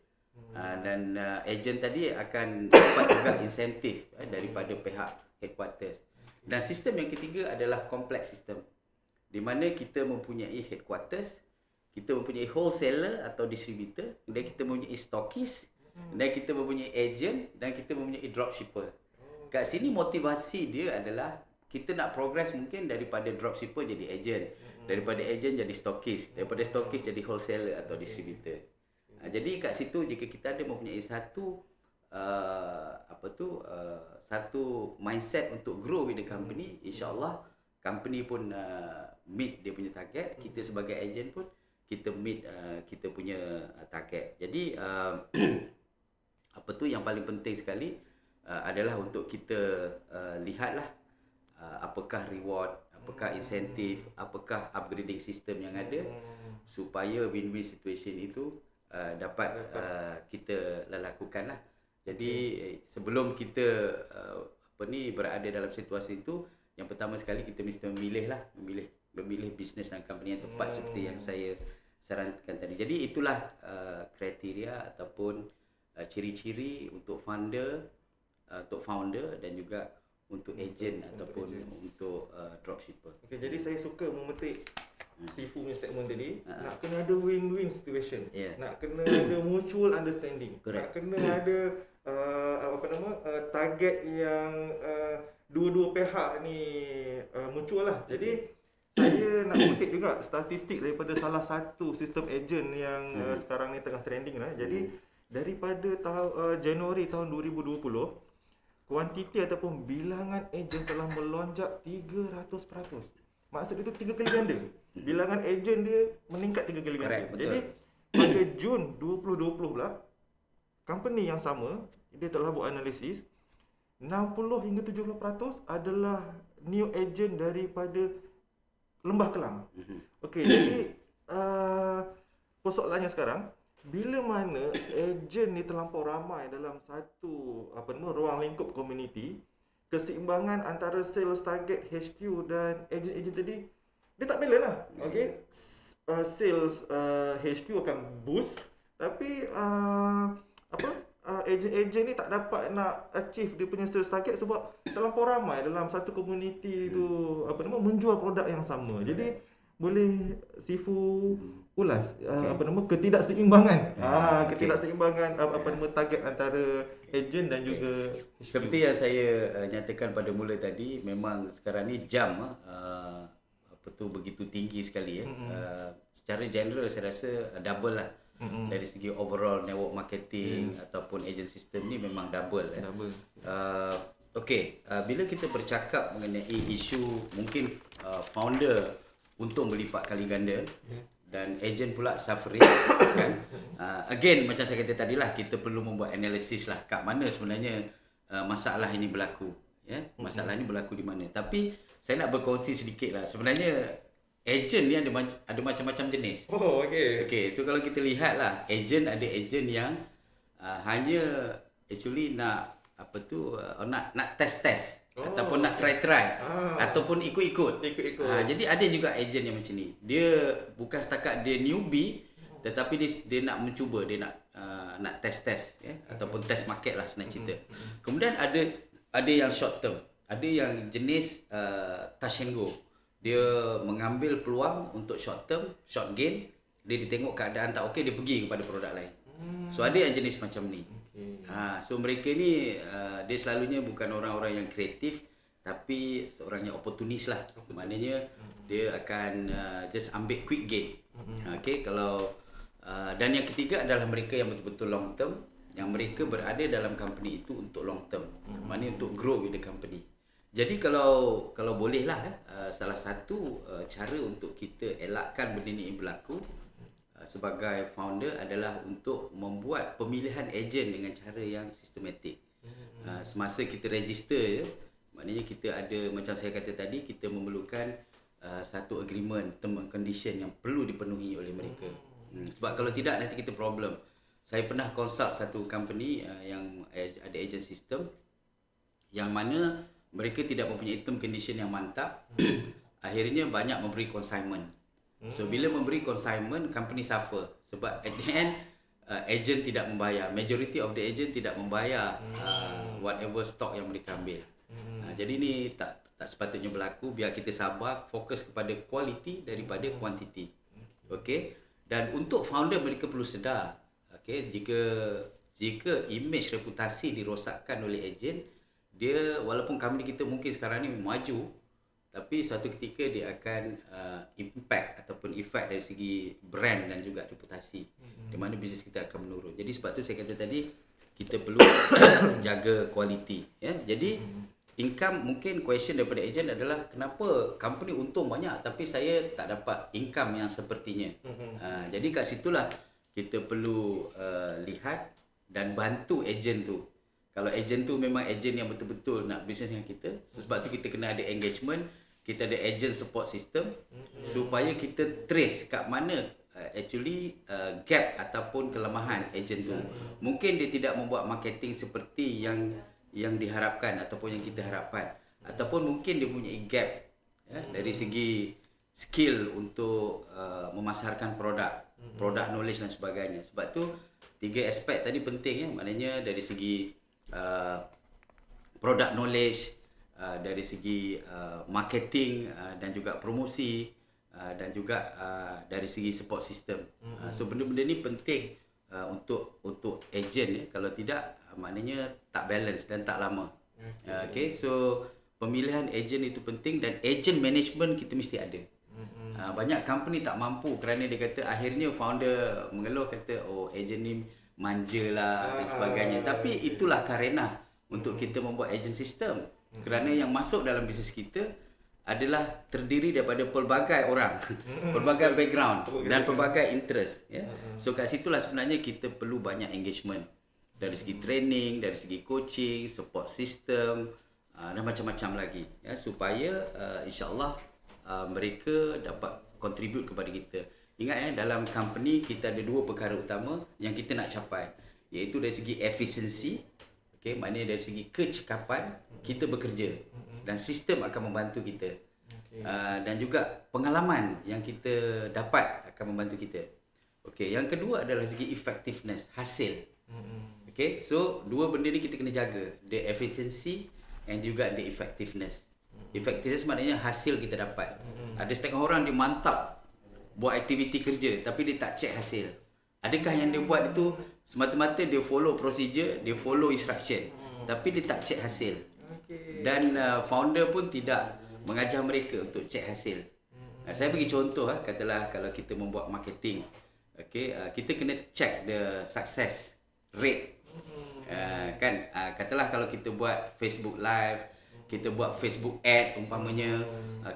Dan agent tadi akan dapat juga insentif daripada pihak headquarters. Dan sistem yang ketiga adalah complex system, di mana kita mempunyai headquarters, kita mempunyai wholesaler atau distributor, dan kita mempunyai stockist, dan kita mempunyai agent, dan kita mempunyai dropshipper. Kat sini motivasi dia adalah kita nak progress mungkin daripada dropshipper jadi agent, daripada agent jadi stockist, daripada stockist jadi wholesaler atau distributor. Jadi kat situ jika kita ada mempunyai satu satu mindset untuk grow with the company, insya-Allah company pun meet dia punya target, kita sebagai agent pun kita meet kita punya target. Jadi yang paling penting sekali adalah untuk kita lihatlah apakah reward, apakah insentif, apakah upgrading system yang ada supaya win-win situation itu dapat kita lakukanlah. Jadi sebelum kita berada dalam situasi itu, yang pertama sekali kita mesti memilih bisnes dan company yang tepat seperti yang saya sarankan tadi. Jadi itulah kriteria ataupun ciri-ciri untuk founder dan juga untuk agent ataupun untuk dropshipper. Okey, jadi saya suka memetik Sifu punya statement tadi, nak kena ada win-win situation. Nak kena ada mutual understanding. Nak kena ada target yang dua-dua pihak ni mutual lah. Jadi saya nak kutip juga statistik daripada salah satu sistem agent yang sekarang ni tengah trending lah. Jadi daripada Januari tahun 2020, kuantiti ataupun bilangan ejen telah melonjak 300%. Maksud itu 3 kali ganda. Bilangan ejen dia meningkat 3 kali ganda. Jadi pada Jun 2020 pula, company yang sama dia telah buat analisis 60 hingga 70% adalah new agent daripada Lembah Kelang. Okey, jadi persoalannya sekarang, bila mana ejen ni terlampau ramai dalam satu ruang lingkup community, keseimbangan antara sales target HQ dan ejen-ejen tadi dia tak balance lah. Okey, sales HQ akan boost, tapi ejen-ejen ni tak dapat nak achieve dia punya sales target sebab terlampau ramai dalam satu komuniti tu menjual produk yang sama. Jadi boleh Sifu ulas ketidakseimbangan ketidakseimbangan target antara ejen dan juga seperti yang saya nyatakan pada mula tadi, memang sekarang ni jam begitu tinggi sekali secara general saya rasa double lah. Dari segi overall network marketing ataupun agent system ni memang double. Bila kita bercakap mengenai isu mungkin founder untuk melipat kali ganda dan agent pula suffering kan. Again macam saya kata tadi lah, kita perlu membuat analisis lah kat mana sebenarnya masalah ini berlaku, masalah ini berlaku di mana. Tapi saya nak berkongsi sedikit lah, sebenarnya agent ni ada macam-macam jenis. Okay, so kalau kita lihat lah, agent ada agent yang hanya actually nak nak test ataupun nak try ataupun ikut-ikut. Jadi ada juga agent yang macam ni. Dia bukan setakat dia newbie, tetapi dia nak mencuba, dia nak test ataupun test market lah senang cerita. Kemudian ada yang short term, ada yang jenis touch and go. Dia mengambil peluang untuk short term, short gain. Dia tengok keadaan tak okey, dia pergi kepada produk lain. So ada yang jenis macam ni. So mereka ni dia selalunya bukan orang-orang yang kreatif, tapi seorang yang opportunis lah. Maknanya dia akan just ambil quick gain. Dan yang ketiga adalah mereka yang betul-betul long term, yang mereka berada dalam company itu untuk long term. Maknanya untuk grow with the company. Jadi kalau boleh lah salah satu cara untuk kita elakkan benda ni berlaku sebagai founder adalah untuk membuat pemilihan ejen dengan cara yang sistematik. Semasa kita register maknanya kita ada, macam saya kata tadi, kita memerlukan satu agreement, term and condition yang perlu dipenuhi oleh mereka. Sebab kalau tidak nanti kita problem. Saya pernah consult satu company yang ada agent system yang mana mereka tidak mempunyai term condition yang mantap. Akhirnya banyak memberi consignment. So bila memberi consignment, company suffer sebab at the end agent tidak membayar. Majority of the agent tidak membayar whatever stock yang mereka ambil. Jadi ni tak sepatutnya berlaku. Biar kita sabar, fokus kepada quality daripada quantity. Okay. Dan untuk founder, mereka perlu sedar, okay, jika image reputasi dirosakkan oleh agent, dia walaupun company kita mungkin sekarang ni maju, tapi suatu ketika dia akan impact ataupun efek dari segi brand dan juga reputasi, di mana bisnes kita akan menurun. Jadi sebab tu saya kata tadi, kita perlu jaga quality. Jadi income, mungkin question daripada agent adalah kenapa company untung banyak tapi saya tak dapat income yang sepertinya. Jadi kat situlah kita perlu lihat dan bantu agent tu. Kalau agent tu memang agent yang betul-betul nak bisnes dengan kita, sebab tu kita kena ada engagement, kita ada agent support system supaya kita trace kat mana actually gap ataupun kelemahan agent tu. Mungkin dia tidak membuat marketing seperti yang diharapkan ataupun yang kita harapkan, ataupun mungkin dia punya gap dari segi skill untuk memasarkan produk knowledge dan sebagainya. Sebab tu 3 aspek tadi penting maknanya dari segi product knowledge, dari segi marketing dan juga promosi, dan juga dari segi support system. So benda-benda ni penting untuk agent. Kalau tidak maknanya tak balance dan tak lama. Okay, so pemilihan agent itu penting dan agent management kita mesti ada. Banyak company tak mampu kerana dia kata akhirnya founder mengeluh kata agent ni manja lah dan sebagainya. Tapi itulah karena untuk kita membuat agent system. Kerana yang masuk dalam bisnes kita adalah terdiri daripada pelbagai orang, pelbagai background dan pelbagai interest. So kat situlah sebenarnya kita perlu banyak engagement. Dari segi training, dari segi coaching, support system dan macam-macam lagi. Supaya insyaAllah mereka dapat contribute kepada kita. Ingat dalam company kita ada 2 perkara utama yang kita nak capai, iaitu dari segi efisiensi, maknanya dari segi kecekapan kita bekerja dan sistem akan membantu kita, dan juga pengalaman yang kita dapat akan membantu kita. Yang kedua adalah segi effectiveness, hasil. Okay, so dua benda ni kita kena jaga, the efficiency and juga the effectiveness. Effectiveness maknanya hasil kita dapat. Ada setengah orang dia mantap buat aktiviti kerja tapi dia tak check hasil. Adakah yang dia buat itu semata-mata dia follow procedure, dia follow instruction, tapi dia tak check hasil. Dan founder pun tidak mengajar mereka untuk check hasil. Saya bagi contoh, katalah kalau kita membuat marketing, kita kena check the success rate. Katalah kalau kita buat Facebook Live, kita buat Facebook ad umpamanya,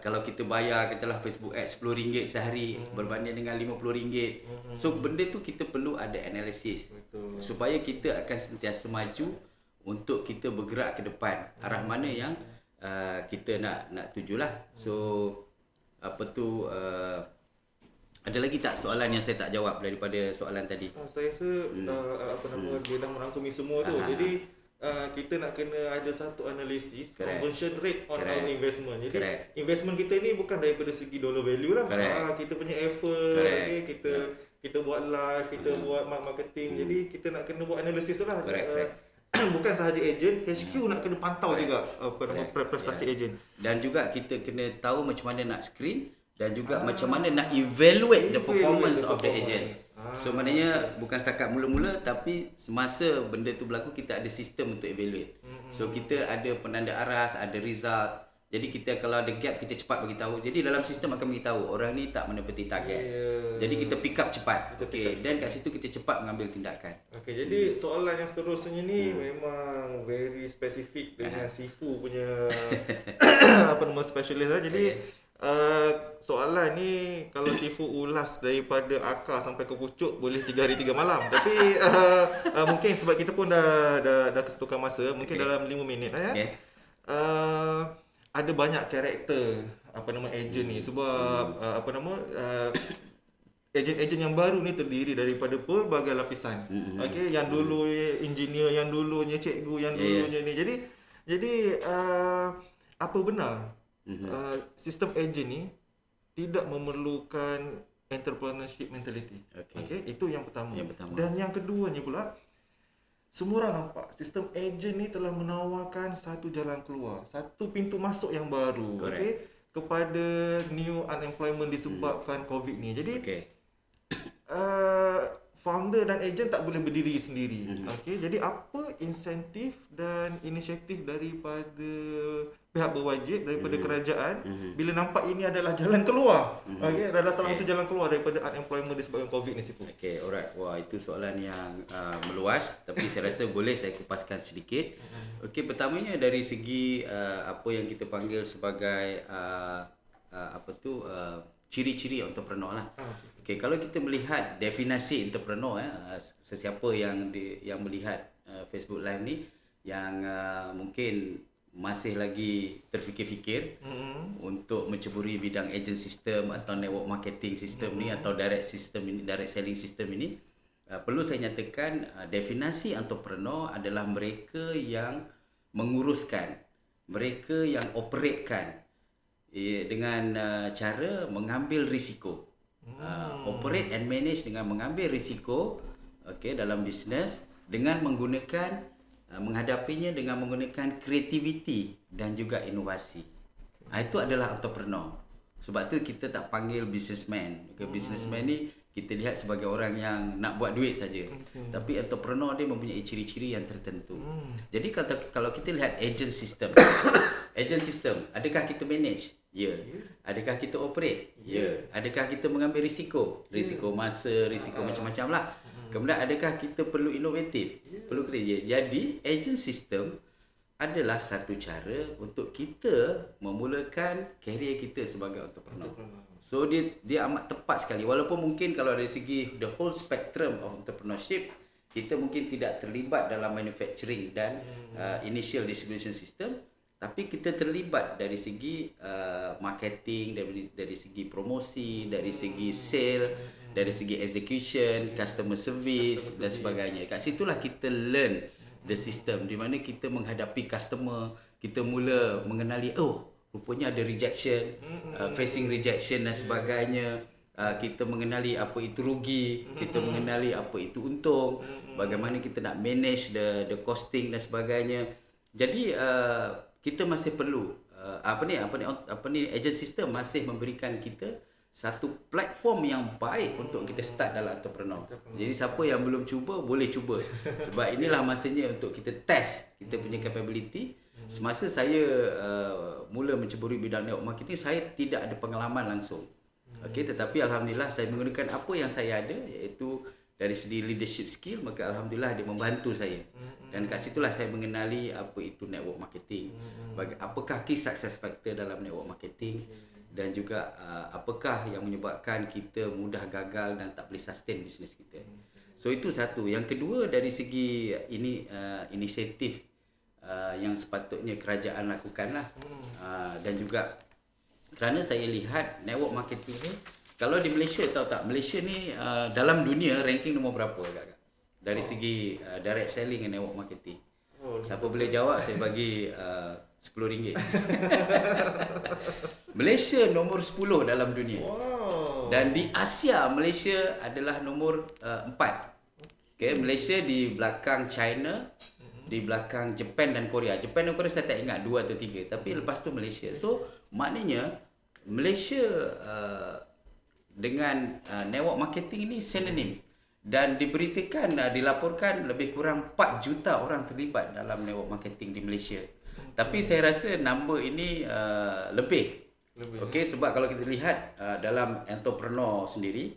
kalau kita bayar katalah Facebook ad RM10 sehari berbanding dengan RM50. So benda tu kita perlu ada analisis supaya kita akan sentiasa maju untuk kita bergerak ke depan arah mana yang kita nak tujulah. So ada lagi tak soalan yang saya tak jawab daripada soalan tadi? Saya rasa dia dah merangkumi semua tu. Jadi kita nak kena ada satu analisis conversion rate on our investment. Jadi investment kita ni bukan daripada segi dollar value lah. Kita punya effort, kita buat live, kita buat marketing. Jadi kita nak kena buat analisis tu lah. Bukan sahaja ejen, HQ nak kena pantau juga prestasi ejen. Dan juga kita kena tahu macam mana nak screen dan juga macam mana nak evaluate the performance of the agent. So maknanya bukan setakat mula-mula tapi semasa benda tu berlaku kita ada sistem untuk evaluate. So kita ada penanda aras, ada result. Jadi kita kalau ada gap kita cepat bagi tahu. Jadi dalam sistem akan bagi tahu orang ni tak menepati target. Jadi kita pick up cepat. Dan kat situ kita cepat mengambil tindakan. Jadi soalan yang seterusnya ni memang very spesifik dengan Sifu punya specialist lah. Jadi soalan ni kalau Sifu ulas daripada akar sampai ke pucuk boleh 3 hari 3 malam. Tapi mungkin sebab kita pun dah kesetukan masa, mungkin dalam 5 minit lah ya. Ada banyak karakter ejen ni sebab ejen-ejen yang baru ni terdiri daripada pelbagai lapisan. Yang dulu engineer, yang dulunya cikgu, yang dulunya ni. Jadi apa benar sistem ejen ni tidak memerlukan entrepreneurship mentality. Itu yang pertama. Dan yang keduanya pula, semua orang nampak sistem ejen ni telah menawarkan satu jalan keluar, satu pintu masuk yang baru kepada new unemployment disebabkan COVID ni. Jadi founder dan ejen tak boleh berdiri sendiri. Jadi apa insentif dan inisiatif daripada pihak berwajib, daripada kerajaan bila nampak ini adalah jalan keluar, adalah salah satu jalan keluar daripada unemployment disebabkan COVID ni, Sifu? Alright. Wah, itu soalan yang meluas tapi saya rasa boleh saya kupaskan sedikit. Pertamanya dari segi apa yang kita panggil sebagai ciri-ciri entrepreneur lah. Kalau kita melihat definisi entrepreneur, sesiapa yang melihat Facebook Live ni yang mungkin masih lagi terfikir-fikir untuk menceburi bidang agent system atau network marketing system ni atau direct selling system ini, perlu saya nyatakan definisi entrepreneur adalah mereka yang menguruskan, mereka yang operatekan dengan cara mengambil risiko. Operate and manage dengan mengambil risiko dalam bisnes dengan menghadapinya dengan menggunakan kreativiti dan juga inovasi. Itu adalah entrepreneur. Sebab tu kita tak panggil businessman. Businessman ni kita lihat sebagai orang yang nak buat duit saja. Tapi entrepreneur dia mempunyai ciri-ciri yang tertentu. Jadi kalau kita lihat agent system, adakah kita manage? Ya. Adakah kita operate? Ya. Adakah kita mengambil risiko? Risiko masa, risiko macam-macam lah. Kemudian adakah kita perlu inovatif? Perlu kerja. Jadi agent system adalah satu cara untuk kita memulakan karier kita sebagai entrepreneur. So dia amat tepat sekali. Walaupun mungkin kalau dari segi the whole spectrum of entrepreneurship, kita mungkin tidak terlibat dalam manufacturing dan initial distribution system, tapi kita terlibat dari segi marketing, dari segi promosi, dari segi sale, dari segi execution, customer service dan sebagainya. Kat situlah kita learn the system di mana kita menghadapi customer, kita mula mengenali rupanya ada rejection, facing rejection dan sebagainya. kita mengenali apa itu rugi, kita mengenali apa itu untung, bagaimana kita nak manage the costing dan sebagainya. Jadi kita masih perlu agent system masih memberikan kita satu platform yang baik untuk kita start dalam entrepreneur. Jadi siapa yang belum cuba boleh cuba. Sebab inilah masanya untuk kita test kita punya capability. Semasa saya mula menceburi bidang network marketing, saya tidak ada pengalaman langsung. Okey, tetapi alhamdulillah saya menggunakan apa yang saya ada, iaitu dari segi leadership skill, maka alhamdulillah dia membantu saya. Dan kat situlah saya mengenali apa itu network marketing. Apakah key success factor dalam network marketing, dan juga apakah yang menyebabkan kita mudah gagal dan tak boleh sustain bisnes kita. So itu satu. Yang kedua, dari segi inisiatif yang sepatutnya kerajaan lakukanlah. Dan juga kerana saya lihat network marketing ni, kalau di Malaysia, tahu tak, Malaysia ni dalam dunia ranking nombor berapa agak-agak dari segi direct selling and network marketing. Siapa boleh jawab, saya bagi RM10. Malaysia nombor 10 dalam dunia. Dan di Asia, Malaysia adalah nombor 4. Okay, Malaysia di belakang China, di belakang Japan dan Korea. Japan dan Korea saya tak ingat 2 atau 3, tapi lepas tu Malaysia. So maknanya Malaysia dengan network marketing ini synonym. Dan diberitakan, dilaporkan lebih kurang 4 juta orang terlibat dalam network marketing di Malaysia. Tapi saya rasa number ini lebih. Okey, sebab kalau kita lihat dalam entrepreneur sendiri,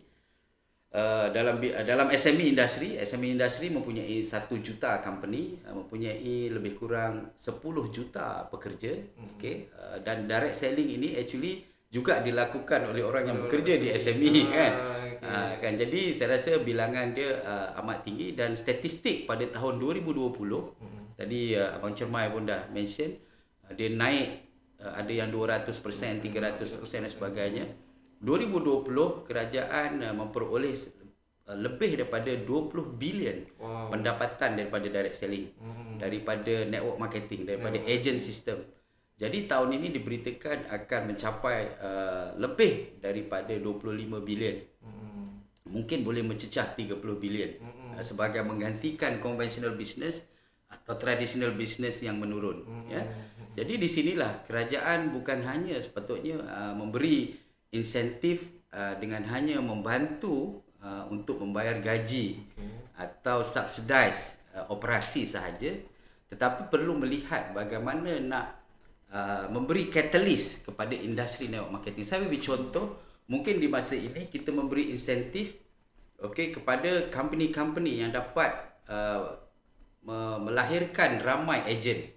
dalam SME industri mempunyai 1 juta company, mempunyai lebih kurang 10 juta pekerja. Okey, dan direct selling ini actually juga dilakukan oleh orang yang bekerja di SME kan. Kan, jadi saya rasa bilangan dia amat tinggi. Dan statistik pada tahun 2020, tadi Abang Cermai pun dah mention, dia naik, ada yang 200%, 300% dan sebagainya. 2020 kerajaan memperoleh lebih daripada 20 bilion pendapatan daripada direct selling, daripada network marketing, daripada agent system. Jadi tahun ini diberitakan akan mencapai lebih daripada 25 bilion. Mungkin boleh mencecah 30 bilion sebagai menggantikan conventional business atau traditional business yang menurun. Ya. Jadi di sinilah kerajaan bukan hanya sepatutnya memberi insentif dengan hanya membantu untuk membayar gaji atau subsidize operasi sahaja, tetapi perlu melihat bagaimana nak memberi catalyst kepada industri network marketing. Saya beri contoh, mungkin di masa ini kita memberi insentif kepada company-company yang dapat melahirkan ramai ejen.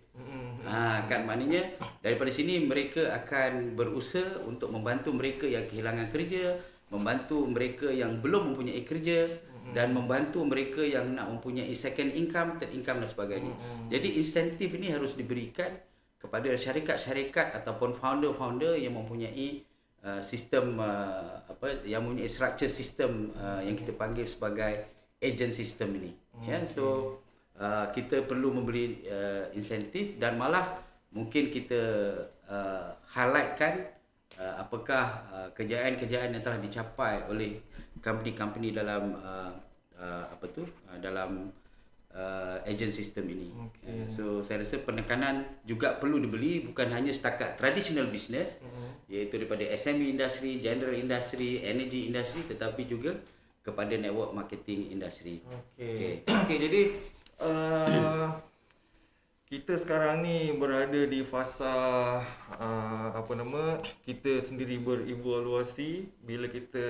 Kan maknanya daripada sini mereka akan berusaha untuk membantu mereka yang kehilangan kerja, membantu mereka yang belum mempunyai kerja, dan membantu mereka yang nak mempunyai second income, third income dan sebagainya. Jadi insentif ini harus diberikan kepada syarikat-syarikat ataupun founder-founder yang mempunyai sistem yang mempunyai structure sistem yang kita panggil sebagai agent system ini. So kita perlu memberi insentif, dan malah mungkin kita highlightkan apakah kejayaan-kejayaan yang telah dicapai oleh company-company dalam dalam agent system ini. So saya rasa penekanan juga perlu dibeli, bukan hanya setakat traditional business, iaitu daripada SME industry, general industry, energy industry, tetapi juga kepada network marketing industry. Jadi kita sekarang ni berada di fasa kita sendiri berevaluasi bila kita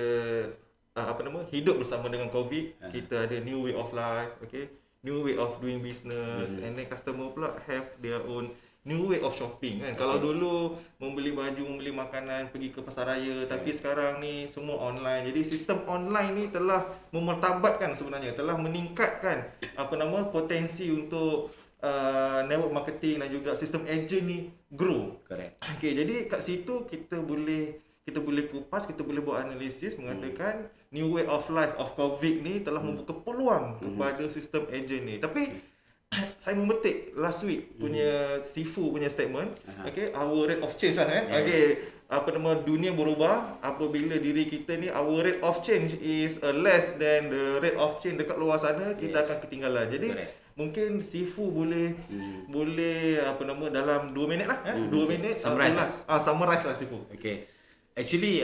hidup bersama dengan COVID. Kita ada new way of life, new way of doing business, and then customer pula have their own new way of shopping kan. Kalau dulu membeli baju, membeli makanan, pergi ke pasar raya, tapi sekarang ni semua online. Jadi sistem online ni telah memartabatkan, sebenarnya telah meningkatkan potensi untuk network marketing dan juga sistem agent ni grow. Correct. Jadi kat situ kita boleh kupas, kita boleh buat analisis mengatakan new way of life of COVID ni telah membuka peluang kepada sistem agent ni. Tapi saya memetik last week punya Sifu punya statement, our rate of change kan dunia berubah apabila diri kita ni our rate of change is less than the rate of change dekat luar sana, kita akan ketinggalan. Jadi mungkin Sifu boleh dalam 2 minit lah 2 minit summarize lah Sifu. Okay. Actually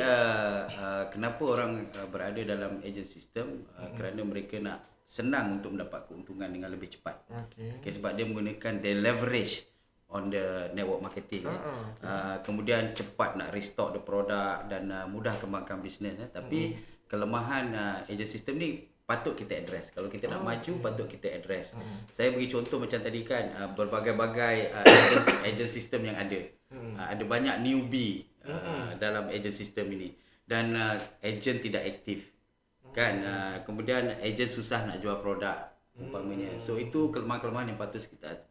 kenapa orang berada dalam agent system kerana mereka nak senang untuk mendapat keuntungan dengan lebih cepat. Okay, sebab dia menggunakan the leverage on the network marketing. Kemudian cepat nak restock the product dan mudah kembangkan bisnes. Tapi kelemahan agent system ni patut kita address. Kalau kita nak maju, patut kita address. Saya bagi contoh macam tadi kan, berbagai-bagai agent system yang ada. Ada banyak newbie dalam agent system ini. Dan agent tidak aktif. Kan, kemudian agent susah nak jual produk umpamanya. So itu kelemahan-kelemahan yang patut kita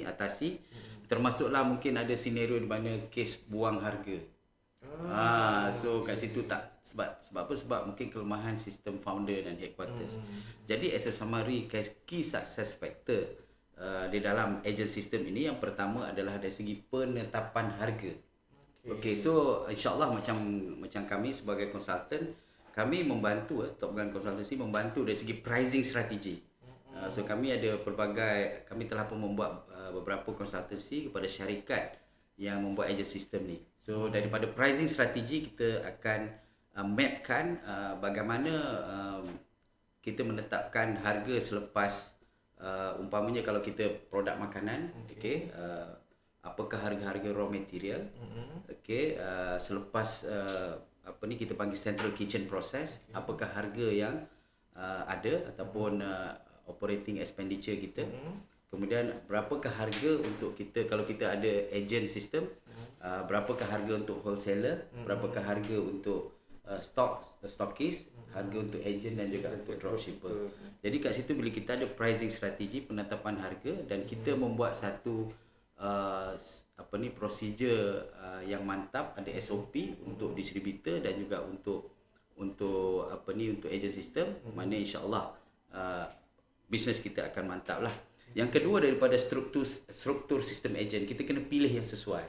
atasi. Termasuklah mungkin ada senario di mana kes buang harga. So kat situ tak sebab apa? Sebab mungkin kelemahan sistem founder dan headquarters. Jadi as a summary, key success factor di dalam agent system ini, yang pertama adalah dari segi penetapan harga. Okay, so insyaAllah macam kami sebagai konsultan, kami membantu Top Gun Consultancy membantu dari segi pricing strategi. So kami telah pun membuat beberapa konsultansi kepada syarikat yang membuat agent system ni. So daripada pricing strategi, kita akan mapkan bagaimana kita menetapkan harga selepas umpamanya kalau kita produk makanan, apakah harga-harga raw material, selepas kita panggil central kitchen process, apakah harga yang ada ataupun operating expenditure kita. Kemudian berapakah harga untuk kita kalau kita ada agent system, berapakah harga untuk wholesaler, berapakah harga untuk stockist, harga untuk agent dan juga untuk dropshipper. Jadi kat situ bila kita ada pricing strategi, penetapan harga, dan kita membuat satu prosedur yang mantap, ada SOP untuk distributor dan juga untuk agent system, mana insya-Allah bisnes kita akan mantap lah. Yang kedua, daripada struktur sistem agent, kita kena pilih yang sesuai.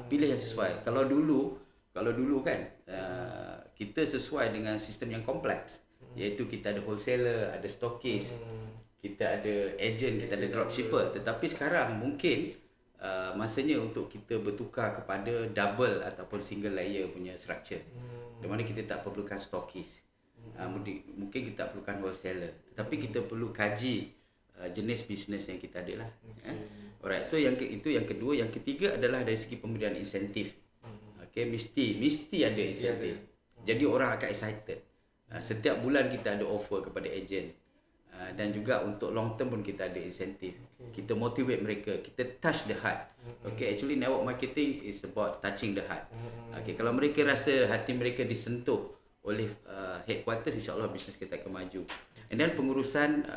Pilih yang sesuai. Kalau dulu kan kita sesuai dengan sistem yang kompleks, iaitu kita ada wholesaler, ada stockist, kita ada agent, kita ada dropshipper. Tetapi sekarang mungkin masanya untuk kita bertukar kepada double ataupun single layer punya structure, di mana kita tak perlukan stockist, mungkin kita tak perlukan wholesaler, tetapi kita perlu kaji jenis bisnes yang kita ada lah. Alright, so itu yang kedua. Yang ketiga adalah dari segi pemberian insentif. Mesti ada insentif. Jadi orang akan excited. Setiap bulan kita ada offer kepada agent, dan juga untuk long term pun kita ada insentif. Kita motivate mereka, kita touch the heart. Actually network marketing is about touching the heart. Kalau mereka rasa hati mereka disentuh oleh headquarters, insya-Allah bisnes kita akan maju. And then pengurusan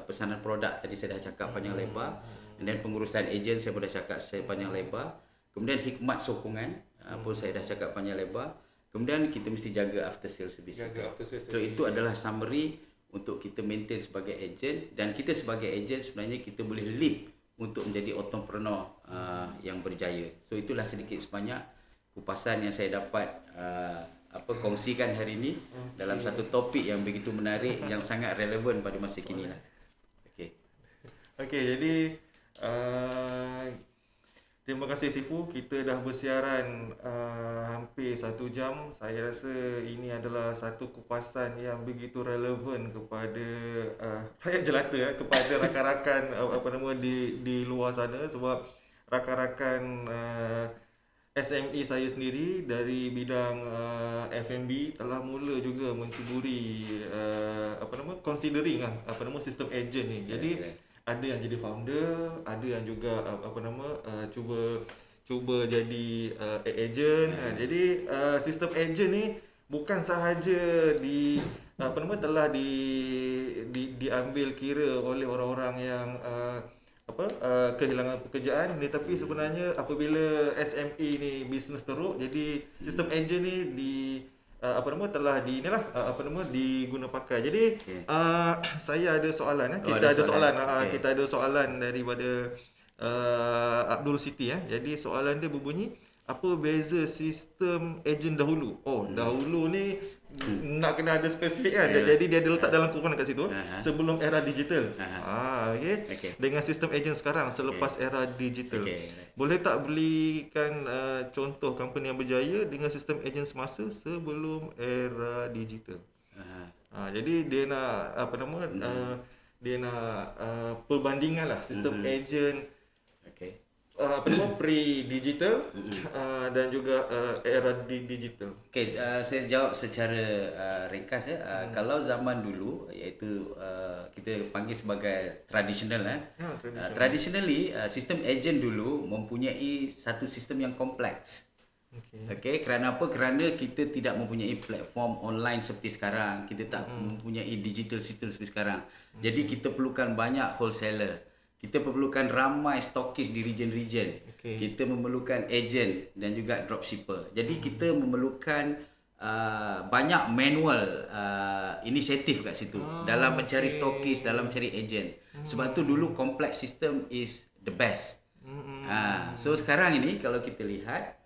pesanan produk tadi saya dah cakap panjang lebar. And then pengurusan agent saya pun dah cakap saya panjang lebar. Kemudian hikmat sokongan pun saya dah cakap panjang lebar. Kemudian kita mesti jaga after sales service. So itu adalah summary untuk kita maintain sebagai agent, dan kita sebagai agent sebenarnya kita boleh leap untuk menjadi entrepreneur yang berjaya. So itulah sedikit sebanyak kupasan yang saya dapat kongsikan hari ini dalam satu topik yang begitu menarik, yang sangat relevan pada masa kini lah. Jadi terima kasih Sifu. Kita dah bersiaran hampir 1 jam. Saya rasa ini adalah satu kupasan yang begitu relevan kepada rakyat jelata, kepada rakan-rakan di luar sana, sebab rakan-rakan SME saya sendiri dari bidang F&B telah mula juga mencuburi considering sistem agent ni. Jadi ada yang jadi founder, ada yang juga cuba jadi agent. Jadi sistem agent ni bukan sahaja telah diambil kira oleh orang-orang yang kehilangan pekerjaan ni, tapi sebenarnya apabila SME ni bisnes teruk, jadi sistem agent ni telah diguna pakai. Jadi saya ada soalan, kita ada soalan daripada Abdul Siti. Jadi soalan dia berbunyi, apa beza sistem ejen dahulu. Dahulu ni nak kena ada spesifik kan. Jadi dia ada letak dalam kurungan kat situ. Sebelum era digital. Okey. Dengan sistem ejen sekarang selepas era digital. Boleh tak belikan contoh company yang berjaya dengan sistem ejen semasa sebelum era digital? Jadi dia nak dia nak perbandingan lah sistem ejen pre-digital dan juga era digital. Okey, saya jawab secara ringkas ya. Kalau zaman dulu iaitu kita panggil sebagai tradisional traditionally sistem ejen dulu mempunyai satu sistem yang kompleks. Okey, kerana apa? Kerana kita tidak mempunyai platform online seperti sekarang. Kita tak mempunyai digital system seperti sekarang. Jadi kita perlukan banyak wholesaler. Kita memerlukan ramai stokis di region-region. Kita memerlukan ejen dan juga dropshipper. Jadi kita memerlukan banyak manual inisiatif kat situ dalam mencari stokis, dalam mencari ejen. Sebab tu dulu complex system is the best. So sekarang ini kalau kita lihat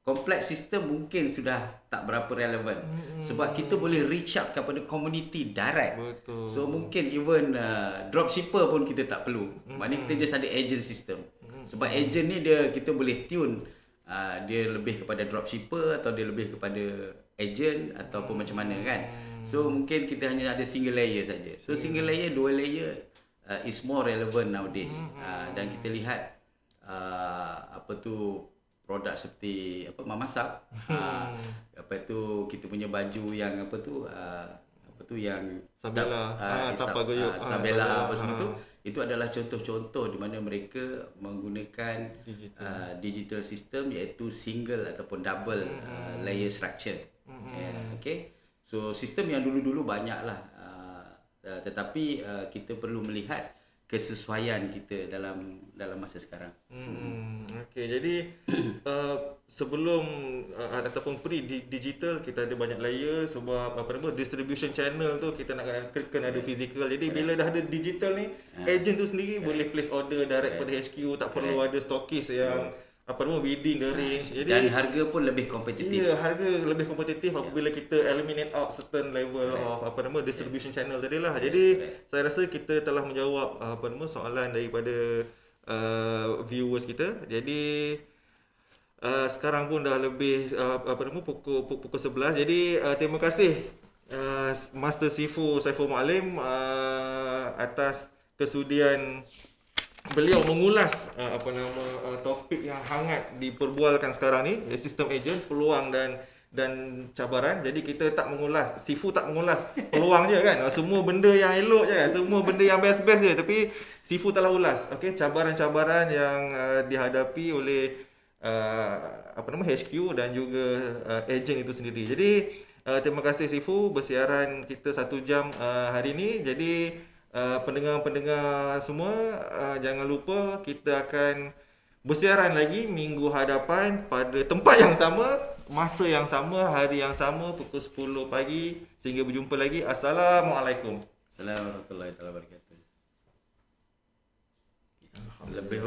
complex system mungkin sudah tak berapa relevan sebab kita boleh reach out kepada community direct. Betul. So mungkin even dropshipper pun kita tak perlu. Maknanya kita just ada agent system. Sebab agent ni kita boleh tune dia lebih kepada dropshipper atau dia lebih kepada agent ataupun macam mana kan. So mungkin kita hanya ada single layer saja. So single layer, dual layer is more relevant nowadays. Dan kita lihat produk seperti memasak, kita punya baju yang yang Sabela, Tapagoyok, Sabela semua tu, itu adalah contoh-contoh di mana mereka menggunakan digital system iaitu single ataupun double layer structure. Okay, so sistem yang dulu-dulu banyaklah, tetapi kita perlu melihat kesesuaian kita dalam masa sekarang. Okey, jadi sebelum ataupun pre-digital kita ada banyak layer sebab distribution channel tu kita nak kena ada physical. Jadi bila dah ada digital ni, agent tu sendiri boleh place order direct pada HQ, tak perlu ada stokis yang within the range. Jadi, dan harga pun lebih kompetitif. Ya, harga lebih kompetitif apabila kita eliminate out certain level of distribution channel tadi lah. Jadi saya rasa kita telah menjawab soalan daripada viewers kita. Jadi sekarang pun dah lebih pukul 11. Jadi terima kasih Master Sifu Saiful Mualim atas kesudian beliau mengulas topik yang hangat diperbualkan sekarang ni, sistem ejen, peluang dan cabaran. Jadi kita tak mengulas, Sifu tak mengulas peluang je kan, semua benda yang elok je, semua benda yang best-best je, tapi Sifu telah ulas cabaran-cabaran yang dihadapi oleh HQ dan juga ejen itu sendiri. Jadi terima kasih Sifu bersiaran kita 1 jam hari ni. Jadi pendengar-pendengar semua, jangan lupa kita akan bersiaran lagi minggu hadapan pada tempat yang sama, masa yang sama, hari yang sama, pukul 10 pagi. Sehingga berjumpa lagi. Assalamualaikum. Assalamualaikum warahmatullahi wabarakatuh. Lebih